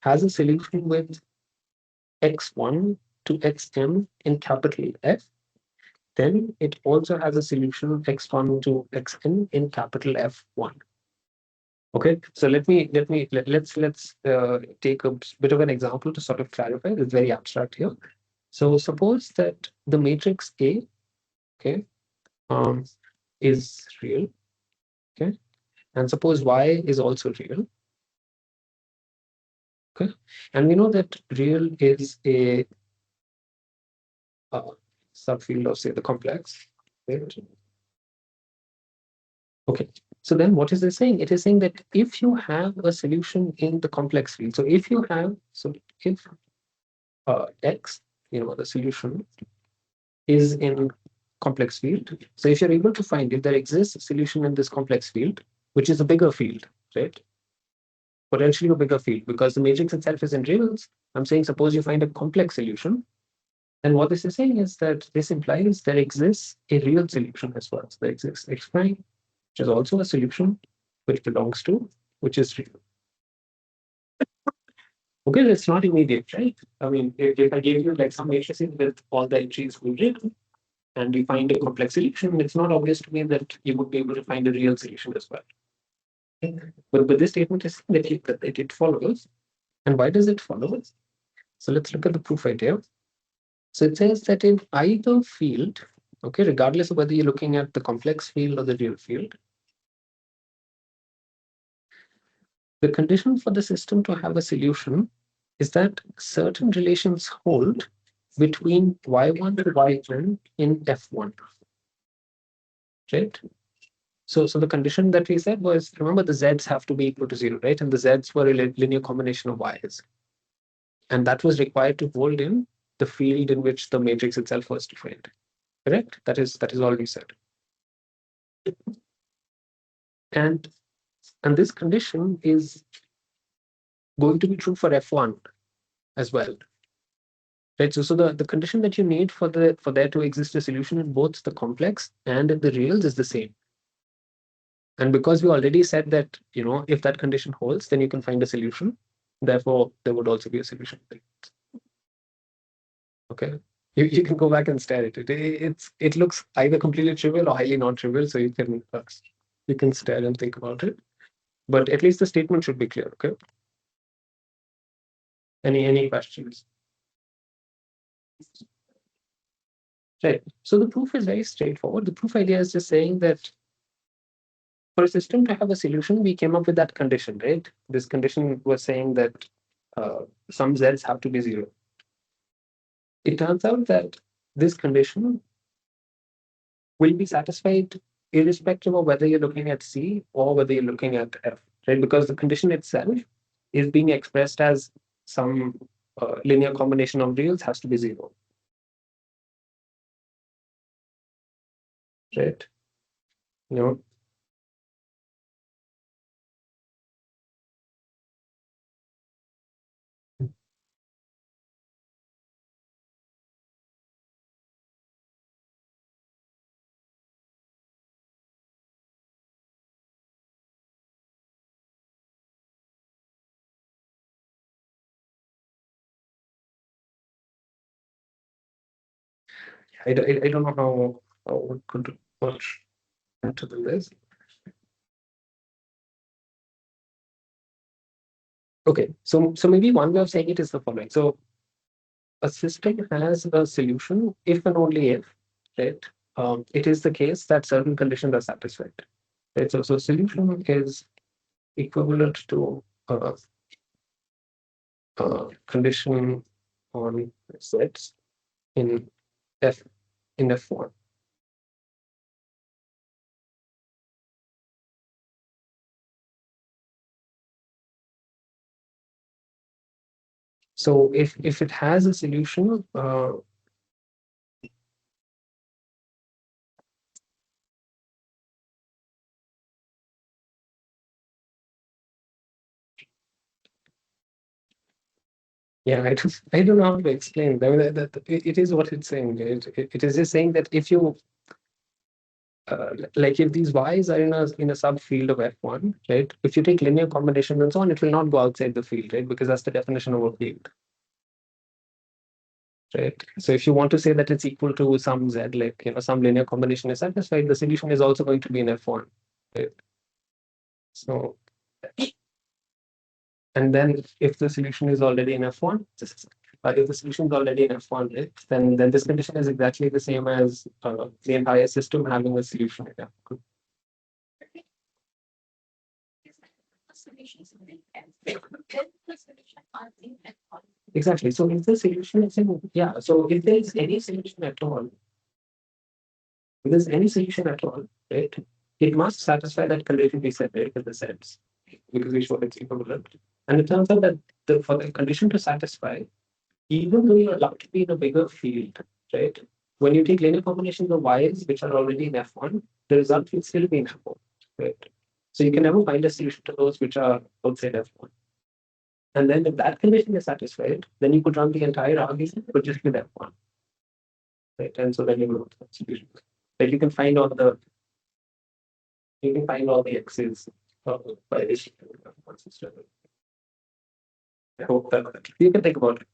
has a solution with x1 to xm in capital F, then it also has a solution x1 to xn in capital F1. Okay, so let's take a bit of an example to sort of clarify. It's very abstract here. So suppose that the matrix A, okay, is real, okay, and suppose Y is also real, okay, and we know that real is a subfield of, say, the complex, right? Okay, so then what is it saying? It is saying that if you have a solution in the complex field, so if x, the solution is in complex field, so if you're able to find if there exists a solution in this complex field, which is a bigger field, right? Potentially a bigger field, because the matrix itself is in reals. I'm saying suppose you find a complex solution, then what this is saying is that this implies there exists a real solution as well. So there exists x prime, which is also a solution which belongs to, which is real. Okay, it's not immediate, right? I mean, if I gave you some matrices with all the entries we did, and we find a complex solution, it's not obvious to me that you would be able to find a real solution as well. Okay? But this statement is that it follows. And why does it follow? So let's look at the proof idea. So it says that in either field, okay, regardless of whether you're looking at the complex field or the real field, the condition for the system to have a solution is that certain relations hold between y1 to yn in F1. right? So the condition that we said was, remember, the z's have to be equal to 0, right? And the z's were a linear combination of y's. And that was required to hold in the field in which the matrix itself was defined. Correct? That is all we said. And this condition is going to be true for F1 as well. Right. So the condition that you need for there to exist a solution in both the complex and in the reals is the same. And because we already said that, if that condition holds, then you can find a solution. Therefore, there would also be a solution. Okay. You can go back and stare at it. It looks either completely trivial or highly non-trivial. So you can stare and think about it. But at least the statement should be clear. Okay. Any questions? Right. So the proof is very straightforward. The proof idea is just saying that for a system to have a solution, we came up with that condition, right? This condition was saying that some z's have to be 0. It turns out that this condition will be satisfied irrespective of whether you're looking at C or whether you're looking at F, right? Because the condition itself is being expressed as some linear combination of reals has to be 0. Right? I don't know how we could do much to do this. Okay, so maybe one way of saying it is the following. So a system has a solution if and only if, right? It is the case that certain conditions are satisfied. Right? So solution is equivalent to a condition on sets in F1. So if it has a solution, yeah, I don't know how to explain. I mean, it is what it's saying. It is just saying that if you like if these y's are in a subfield of F1, right? If you take linear combinations and so on, it will not go outside the field, right? Because that's the definition of a field. Right. So if you want to say that it's equal to some z, like some linear combination is satisfied, the solution is also going to be in F1. Right? So, and then if the solution is already in F1, if the solution is already in F1, right, then this condition is exactly the same as the entire system having a solution in F1. Exactly. So if the solution is in, so if there is any solution at all, if there's any solution at all, right, it must satisfy that condition we said, right, with the sets, because we showed it's equivalent. And it turns out that for the condition to satisfy, even though you're allowed to be in a bigger field, right, when you take linear combinations of y's, which are already in F1, the result will still be in F1, right? So you can never find a solution to those which are outside F1. And then if that condition is satisfied, then you could run the entire argument, but just with F1. Right. And so then you will have solutions. Like you can find all the x's by this system. I hope that you can think about it.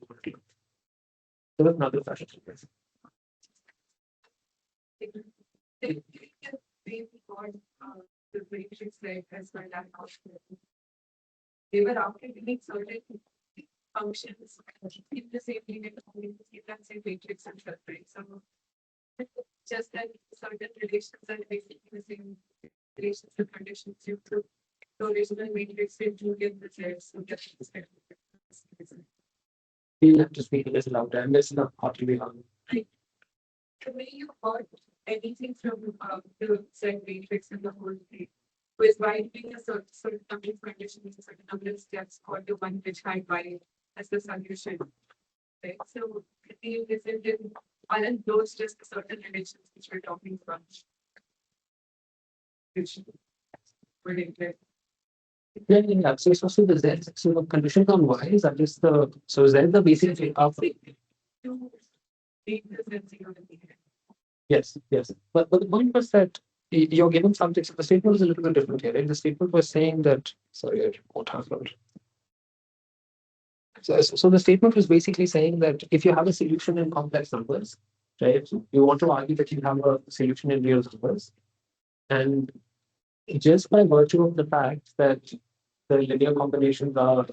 There was another question. The matrix like as well as they were after doing certain functions in the same linear combinations in that same matrix and stuff, right? So just that certain relations are basically the same relations and conditions you put the original matrix into get the sets. So that's You'll have to speak a little louder. And this is not hard to be loud. the way you got anything from the Z matrix and the whole thing. With Y being a certain number of conditions, a certain number of steps called the one which I Y as the solution. Right? So aren't those just certain relations which we're talking about? Which would include Yeah. So the Z, so the conditions on Y is just the, so Z the basic of, to make the Z0 in the end. yes. But the point was that you're given something, so the statement was a little bit different here, right? The statement was saying that, sorry, I won't have it. So the statement was basically saying that if you have a solution in complex numbers, right, you want to argue that you have a solution in real numbers. And just by virtue of the fact that the linear combinations are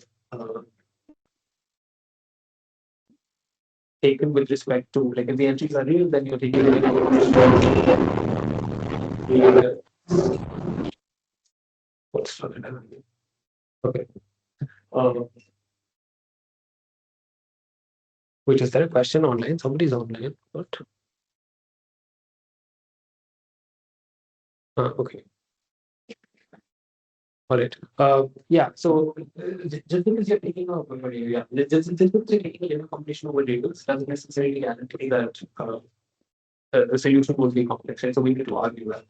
taken with respect to, like, if the entries are real, then you're taking the linear combination. What's okay. Which is there a question online? Somebody's online. What? Okay. All right. Yeah. So just because you're taking just because you're taking a linear combination over variables doesn't necessarily guarantee that the solution will be complex, right? So we need to argue that.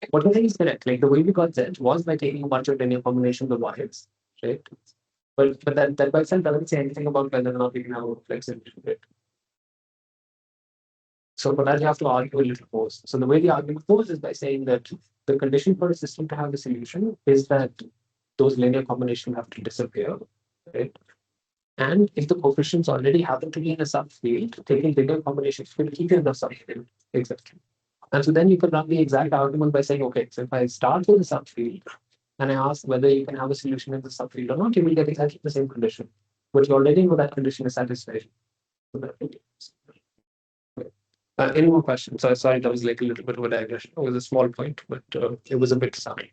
What you're saying is correct. Like the way we got Z was by taking a bunch of linear combinations of Y's, right? But that by itself doesn't say anything about whether or not we can have a complex solution, right? So for that, you have to argue a little more. So the way the argument goes is by saying that the condition for a system to have a solution is that those linear combinations have to disappear, right? And if the coefficients already happen to be in a subfield, taking linear combinations will keep you in the subfield. Exactly. And so then you could run the exact argument by saying, okay, so if I start with a subfield and I ask whether you can have a solution in the subfield or not, you will get exactly the same condition. But you already know that condition is satisfied. Any more questions? So sorry, that was like a little bit of a digression. It was a small point, but it was a bit sound.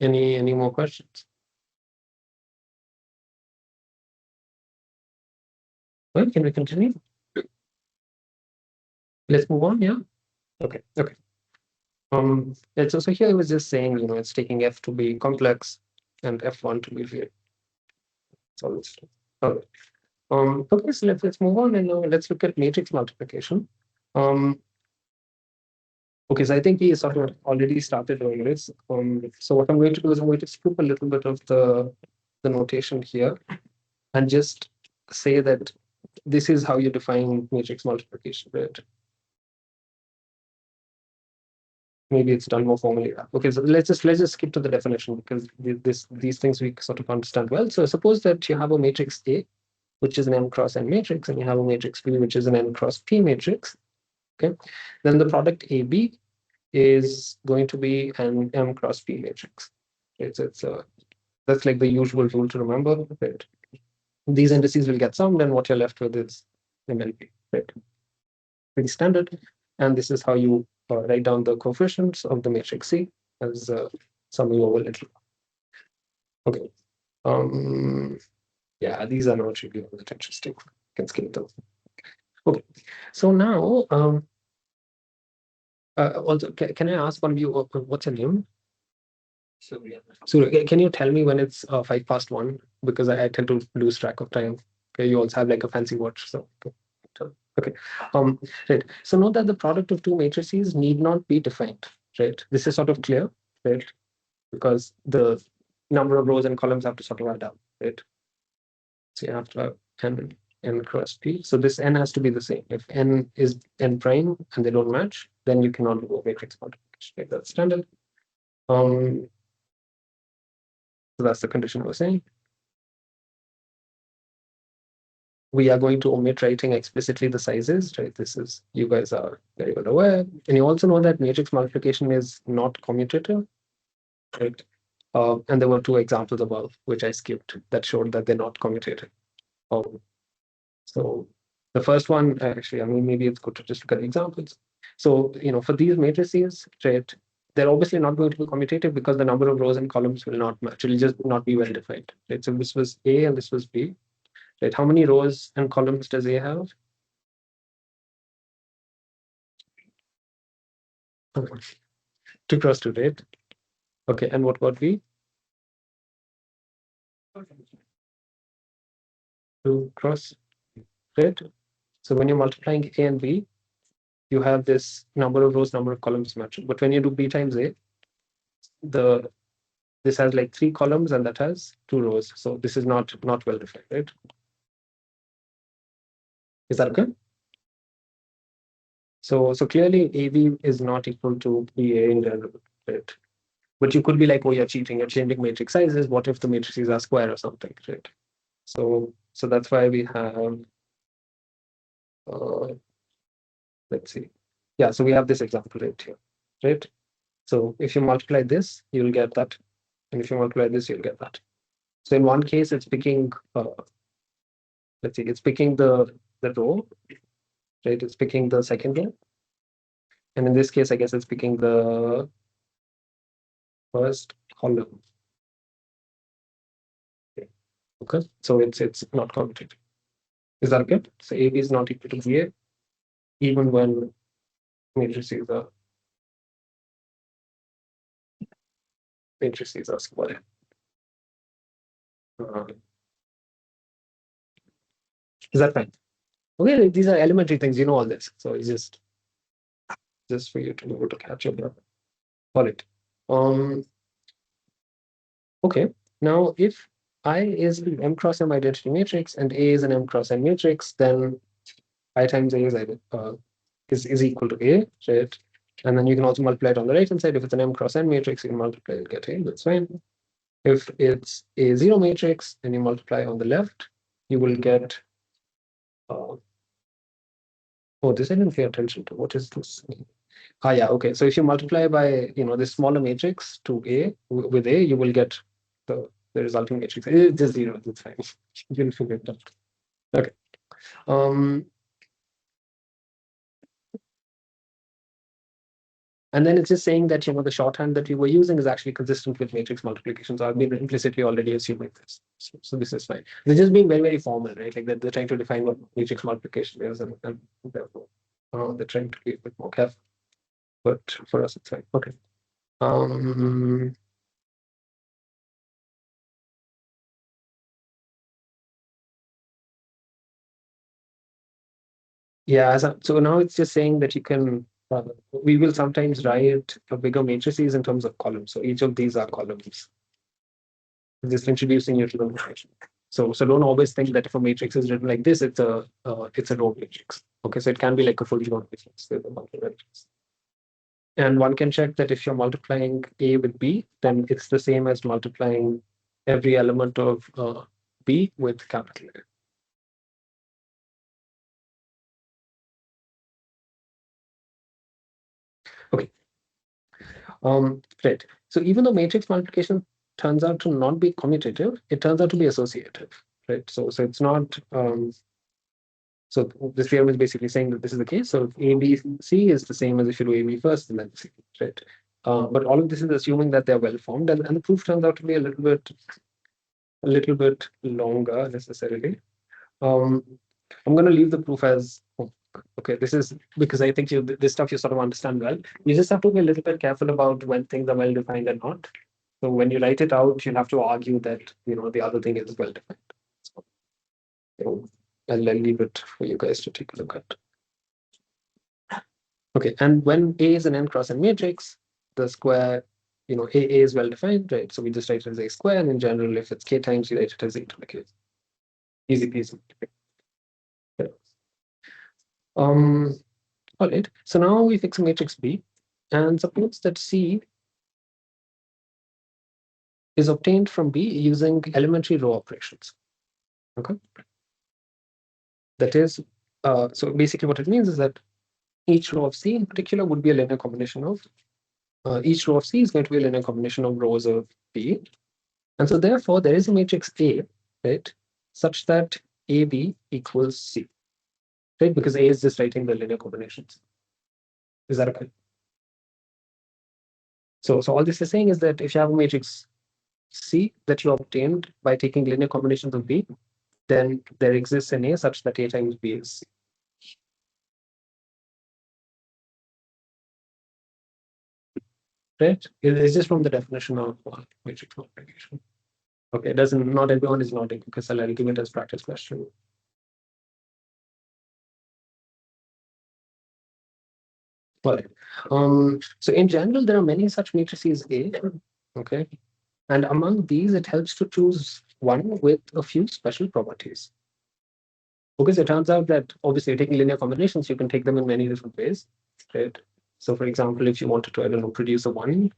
Any more questions? Well, can we continue? Let's move on. Yeah. Okay. It's also here. I was just saying, it's taking F to be complex and F1 to be real. So it's okay. Okay, so let's move on and let's look at matrix multiplication. Okay, so I think we sort of already started doing this. So what I'm going to do is I'm going to skip a little bit of the notation here and just say that this is how you define matrix multiplication, right? Maybe it's done more formally. Okay, so let's just skip to the definition because these things we sort of understand well. So suppose that you have a matrix A, which is an M cross N matrix, and you have a matrix B, which is an N cross P matrix. Okay, then the product AB is going to be an M cross P matrix. It's that's like the usual rule to remember. Right? These indices will get summed, and what you're left with is MLP. Right? Pretty standard. And this is how you write down the coefficients of the matrix C as summing over little. Okay. Yeah, these are not really all that interesting. You can skip them. Okay. So now, also, can I ask one of you, what's your name? So can you tell me when it's 1:05? Because I tend to lose track of time. Okay, you also have like a fancy watch, so okay. Right. So note that the product of two matrices need not be defined. Right. This is sort of clear, right? Because the number of rows and columns have to sort of add up, right? So you have to have n cross p. So this n has to be the same. If n is n prime and they don't match, then you cannot do a matrix multiplication. Right? That's standard. So that's the condition we're saying. We are going to omit writing explicitly the sizes, right? This is, you guys are very well aware. And you also know that matrix multiplication is not commutative, right? And there were two examples above, which I skipped, that showed that they're not commutative. So the first one, actually, I mean, maybe it's good to just look at the examples. So, for these matrices, right, they're obviously not going to be commutative because the number of rows and columns will not match. It will just not be well defined. Right? So this was A and this was B. Right? How many rows and columns does A have? 2 cross 2, right? Okay, and what about B? 2 cross, right? So when you're multiplying A and B, you have this number of rows, number of columns matching. But when you do B times A, this has like 3 columns and that has 2 rows. So this is not well defined, right? Is that okay? So clearly AB is not equal to BA in general, right? But you could be like, oh, you're cheating, you're changing matrix sizes. What if the matrices are square or something, right? So that's why we have, let's see. Yeah, so we have this example right here, right? So if you multiply this, you'll get that. And if you multiply this, you'll get that. So in one case, it's picking, let's see, it's picking the row, right? It's picking the second row. And in this case, I guess it's picking the first column. Okay, so it's not commutative. Is that okay? So AB is not equal to BA, even when matrices are square. Is that fine? Okay, these are elementary things, you know all this. So it's just for you to be able to catch up. All right. Okay. Now, if I is the M cross M identity matrix and A is an M cross N matrix, then I times A is equal to A, right? And then you can also multiply it on the right hand side. If it's an M cross N matrix, you can multiply it, get A, that's fine. If it's a 0 matrix and you multiply on the left, you will get, oh, this I didn't pay attention to. What is this? Yeah, okay. So if you multiply by, this smaller matrix to A, with A, you will get the resulting matrix. It's just 0, it's fine. You can figure it out. Okay. And then it's just saying that, the shorthand that you were using is actually consistent with matrix multiplication. So I've been implicitly already assuming this. So this is fine. They're just being very, very formal, right? Like they're trying to define what matrix multiplication is, and therefore they're trying to be a bit more careful. But for us, it's fine. Okay. Yeah, so now it's just saying that you can, we will sometimes write a bigger matrices in terms of columns. So each of these are columns. Just introducing you to the notation. So don't always think that if a matrix is written like this, it's a row matrix. Okay, so it can be like a fully row matrix with a multi-matrix. And one can check that if you're multiplying A with B, then it's the same as multiplying every element of B with capital A. Okay. Right. So even though matrix multiplication turns out to not be commutative, it turns out to be associative. Right. So it's not. So this theorem is basically saying that this is the case. So A, B, C is the same as if you do A, B first and then C, right? But all of this is assuming that they're well formed, and the proof turns out to be a little bit longer necessarily. I'm going to leave the proof as okay. This is because I think this stuff you sort of understand well. You just have to be a little bit careful about when things are well defined and not. So when you write it out, you'll have to argue that the other thing is well defined. So I'll leave it for you guys to take a look at. Okay, and when A is an n cross n matrix, the square, A is well defined, right? So we just write it as A square, and in general, if it's K times, you write it as A to the K. Easy peasy. Yeah. All right, so now we fix a matrix B, and suppose that C is obtained from B using elementary row operations. Okay. That is, so basically what it means is that each row of C in particular would be a linear combination of, each row of C is going to be a linear combination of rows of B. And so therefore there is a matrix A, right, such that AB equals C, right? Because A is just writing the linear combinations. Is that okay? So all this is saying is that if you have a matrix C that you obtained by taking linear combinations of B, then there exists an A such that A times B is C. Right? It's just from the definition of matrix multiplication. Okay, it doesn't, not everyone is nodding because I'll give it as practice question. All right. So in general, there are many such matrices A. Okay. And among these, it helps to choose one with a few special properties. Because it turns out that obviously taking linear combinations, you can take them in many different ways. Right. So for example, if you wanted to, I don't know, produce a one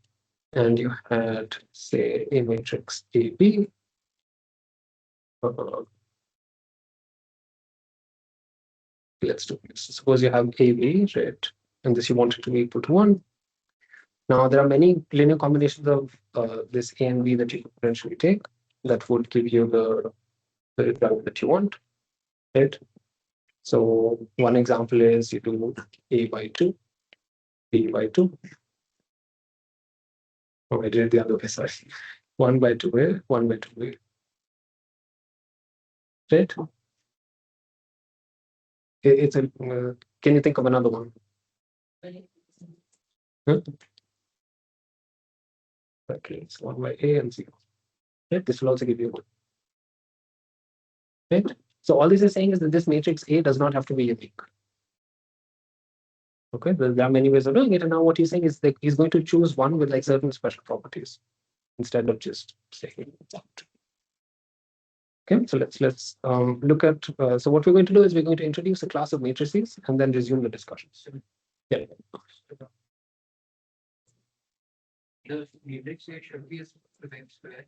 and you had, say, a matrix AB. Let's do this. Suppose you have AB, right? And this you want it to be equal to 1. Now, there are many linear combinations of this A and B that you could potentially take that would give you the result that you want, right? So one example is you do A by 2, B by 2. Oh, I did it the other way, sorry. 1 by 2A, 1 by 2A. Right? It's a, can you think of another one? Huh? Okay, it's 1 by A and 0. Right? This will also give you 1. Right? So all this is saying is that this matrix A does not have to be unique. Okay, there are many ways of doing it. And now what he's saying is that he's going to choose one with like certain special properties instead of just saying that. Okay, so let's look at, so what we're going to do is we're going to introduce a class of matrices and then resume the discussion. Yeah. The matrix A should be a subfield square.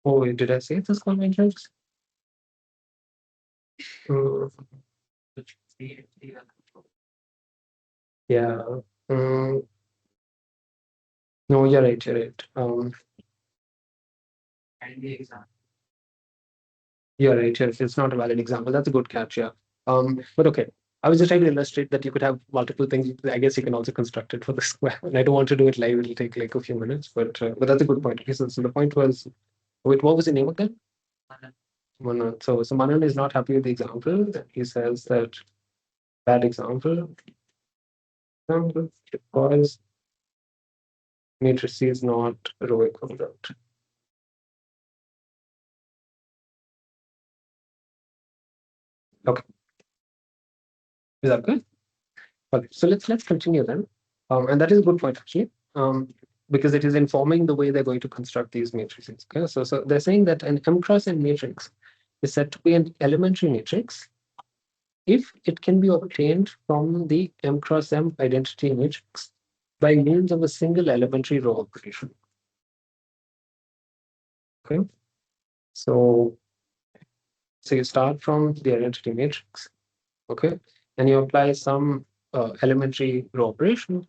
Oh, did I say this called matrix? Yeah. No, you're right. You're right. And the example. You're right. It's not a valid example. That's a good catch. Yeah. But okay. I was just trying to illustrate that you could have multiple things. I guess you can also construct it for the square. And I don't want to do it live. It'll take like a few minutes. But that's a good point. Okay, so the point was, wait, what was the name again? Manan. So Manan is not happy with the example. He says that bad example because matrix is not row equivalent. Okay. Is that good? Okay, so let's continue then. And that is a good point actually. Because it is informing the way they're going to construct these matrices. Okay, so they're saying that an M cross N matrix is said to be an elementary matrix if it can be obtained from the M cross M identity matrix by means of a single elementary row operation. Okay, so you start from the identity matrix, okay, and you apply some elementary row operation,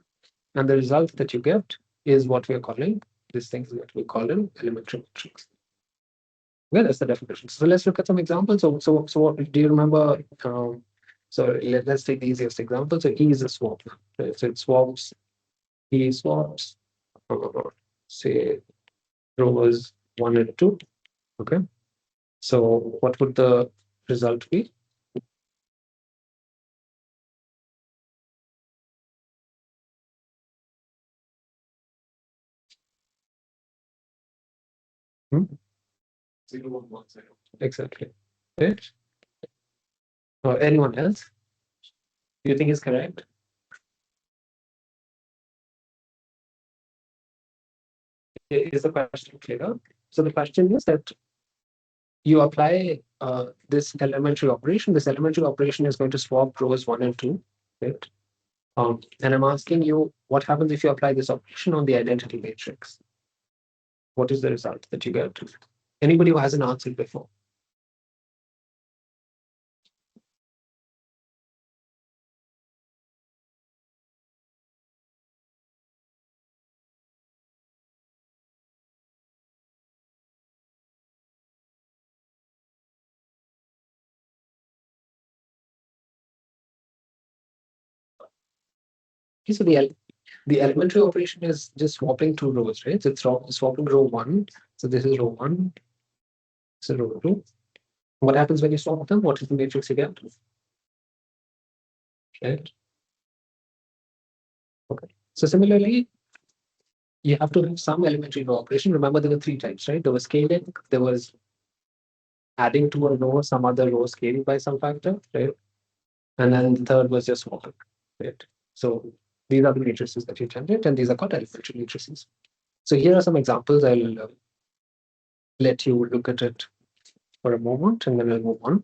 and the result that you get is what we are calling, this thing is what we call an elementary matrix. Well, that's the definition. So let's look at some examples. So what, do you remember? So let's take the easiest example. So E is a swap. Right? So it swaps, E swaps, say rows 1 and 2. Okay. So what would the result be? Hmm? 0, 1, 1, 0. Exactly. Right? Or anyone else? Do you think is correct? Is the question clear? So the question is that you apply this elementary operation. This elementary operation is going to swap rows 1 and 2, right? And I'm asking you, what happens if you apply this operation on the identity matrix? What is the result that you get? Anybody who hasn't answered before? Okay, so The elementary operation is just swapping two rows, right? So it's swapping row 1. So this is row 1. So row 2. What happens when you swap them? What is the matrix you get? Right. Okay. So similarly, you have to have some elementary row operation. Remember, there were 3 types, right? There was scaling, there was adding to a row, some other row scaling by some factor, right? And then the third was just swapping, right? So these are the matrices that you generate, and these are called elementary matrices. So here are some examples. I'll let you look at it for a moment, and then I'll move on.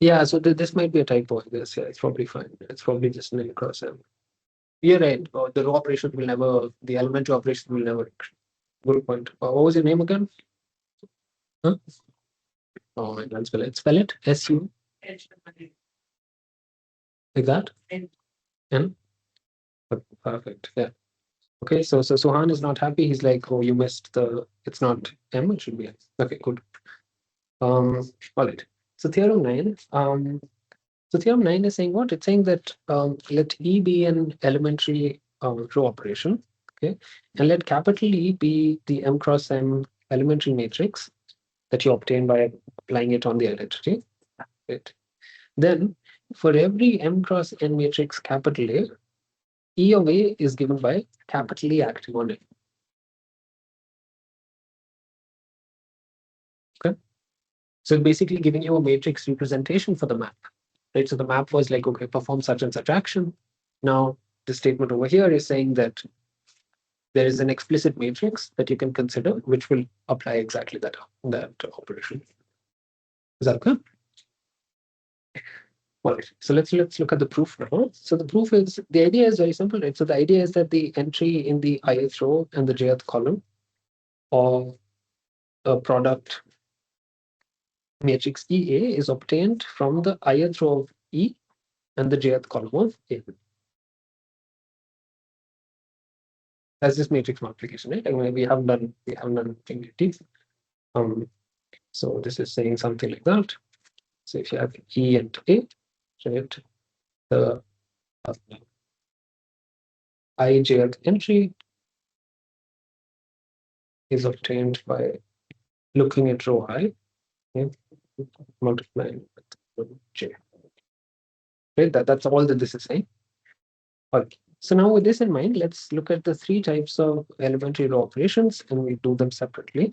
Yeah, so this might be a typo, I guess. Yeah, it's probably fine. It's probably just an N cross M. You're right. The row operation will never, the elementary operation will never. Good point. What was your name again? Huh? Oh, I can't spell it. Spell it. SU. Like that? N. Perfect. Yeah. Okay. So Suhan is not happy. He's like, oh, you missed the. It's not M. It should be M. Okay. Good. All right. So theorem 9. So theorem 9 is saying what? It's saying that let E be an elementary row operation. Okay. And let capital E be the M cross M elementary matrix that you obtain by applying it on the identity. Right. Then for every M cross N matrix capital A, E of A is given by capital E acting on it. Okay. So it's basically giving you a matrix representation for the map. Right. So the map was like, okay, perform such and such action. Now the statement over here is saying that there is an explicit matrix that you can consider, which will apply exactly that operation. Is that okay? All right. So let's look at the proof now. So the proof is, the idea is very simple, right? So the idea is that the entry in the ith row and the jth column of a product matrix EA is obtained from the ith row of E and the jth column of A. That's this matrix multiplication, right? And we haven't done anything. So this is saying something like that. So if you have E and A, right, the ijth entry is obtained by looking at row I, okay, multiplying with j. Right, that's all that this is saying. Okay. So now with this in mind, let's look at the 3 types of elementary row operations, and we do them separately.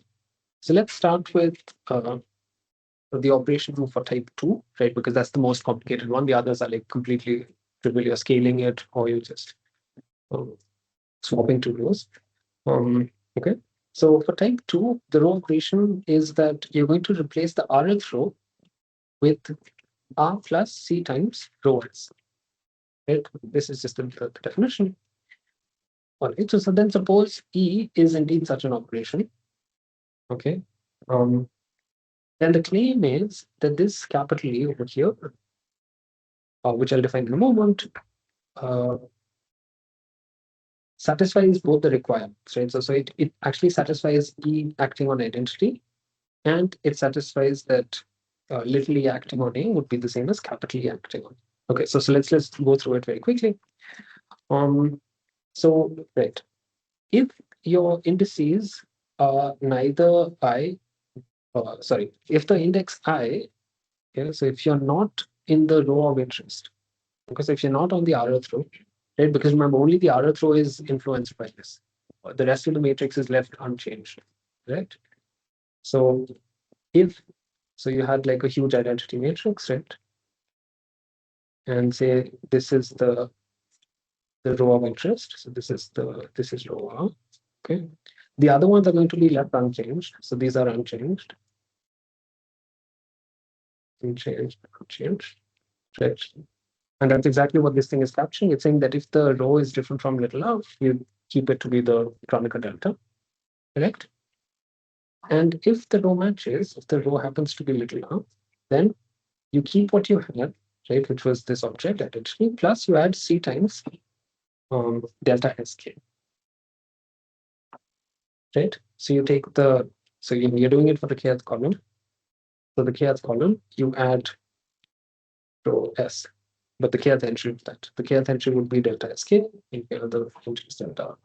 So let's start with the operation for type 2, right? Because that's the most complicated one. The others are like completely trivial. You're scaling it, or you just swapping 2 rows. Okay. So for type 2, the row operation is that you're going to replace the rth row with R plus C times row S. Right? This is just the definition. All right. So then suppose E is indeed such an operation. Okay. Then the claim is that this capital E over here, which I'll define in a moment, satisfies both the requirements, right? So it actually satisfies E acting on identity, and it satisfies that little e acting on A would be the same as capital E acting on. Okay, so let's go through it very quickly. So right, if your indices are neither I, if the index I, okay, so if you're not in the row of interest, because if you're not on the rth row, right, because remember only the rth row is influenced by this, the rest of the matrix is left unchanged, right? So if you had like a huge identity matrix, right, and say this is the row of interest, so this is row R, okay, the other ones are going to be left unchanged, so these are unchanged, unchanged, right? And that's exactly what this thing is capturing. It's saying that if the row is different from little r, you keep it to be the Kronecker delta, correct? And if the row matches, if the row happens to be little r, then you keep what you had, right, which was this object identity, plus you add C times delta SK. right? So you take so you're doing it for the kth column. So the kth column, you add row S, but the kth entry of that. The kth entry would be delta sk, and here the entry is delta R.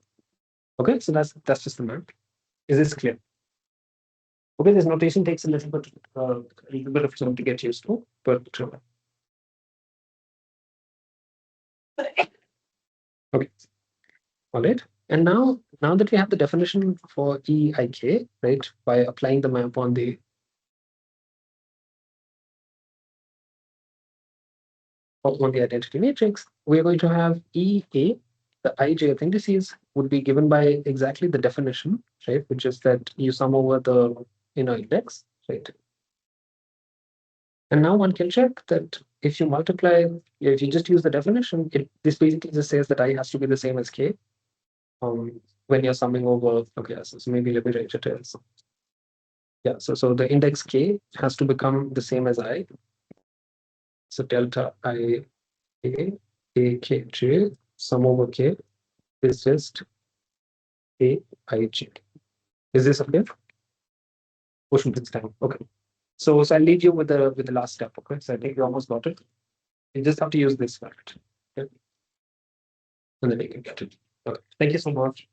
Okay, so that's just the map. Is this clear? Okay, this notation takes a little bit of time to get used to, but okay. All right. And now that we have the definition for EIK, right, by applying the map on the identity matrix, we are going to have EA, the ij indices would be given by exactly the definition, right, which is that you sum over the inner index, right? And now one can check that if you multiply, if you just use the definition, this basically just says that I has to be the same as K. When you're summing over, okay, so maybe let me write it as, yeah, so the index K has to become the same as I. So delta I A K J sum over K is just A I J. Is this okay? Push this time. Okay. So I'll leave you with the last step. Okay. So I think you almost got it. You just have to use this fact. Okay. And then you can get it. Okay. Thank you so much.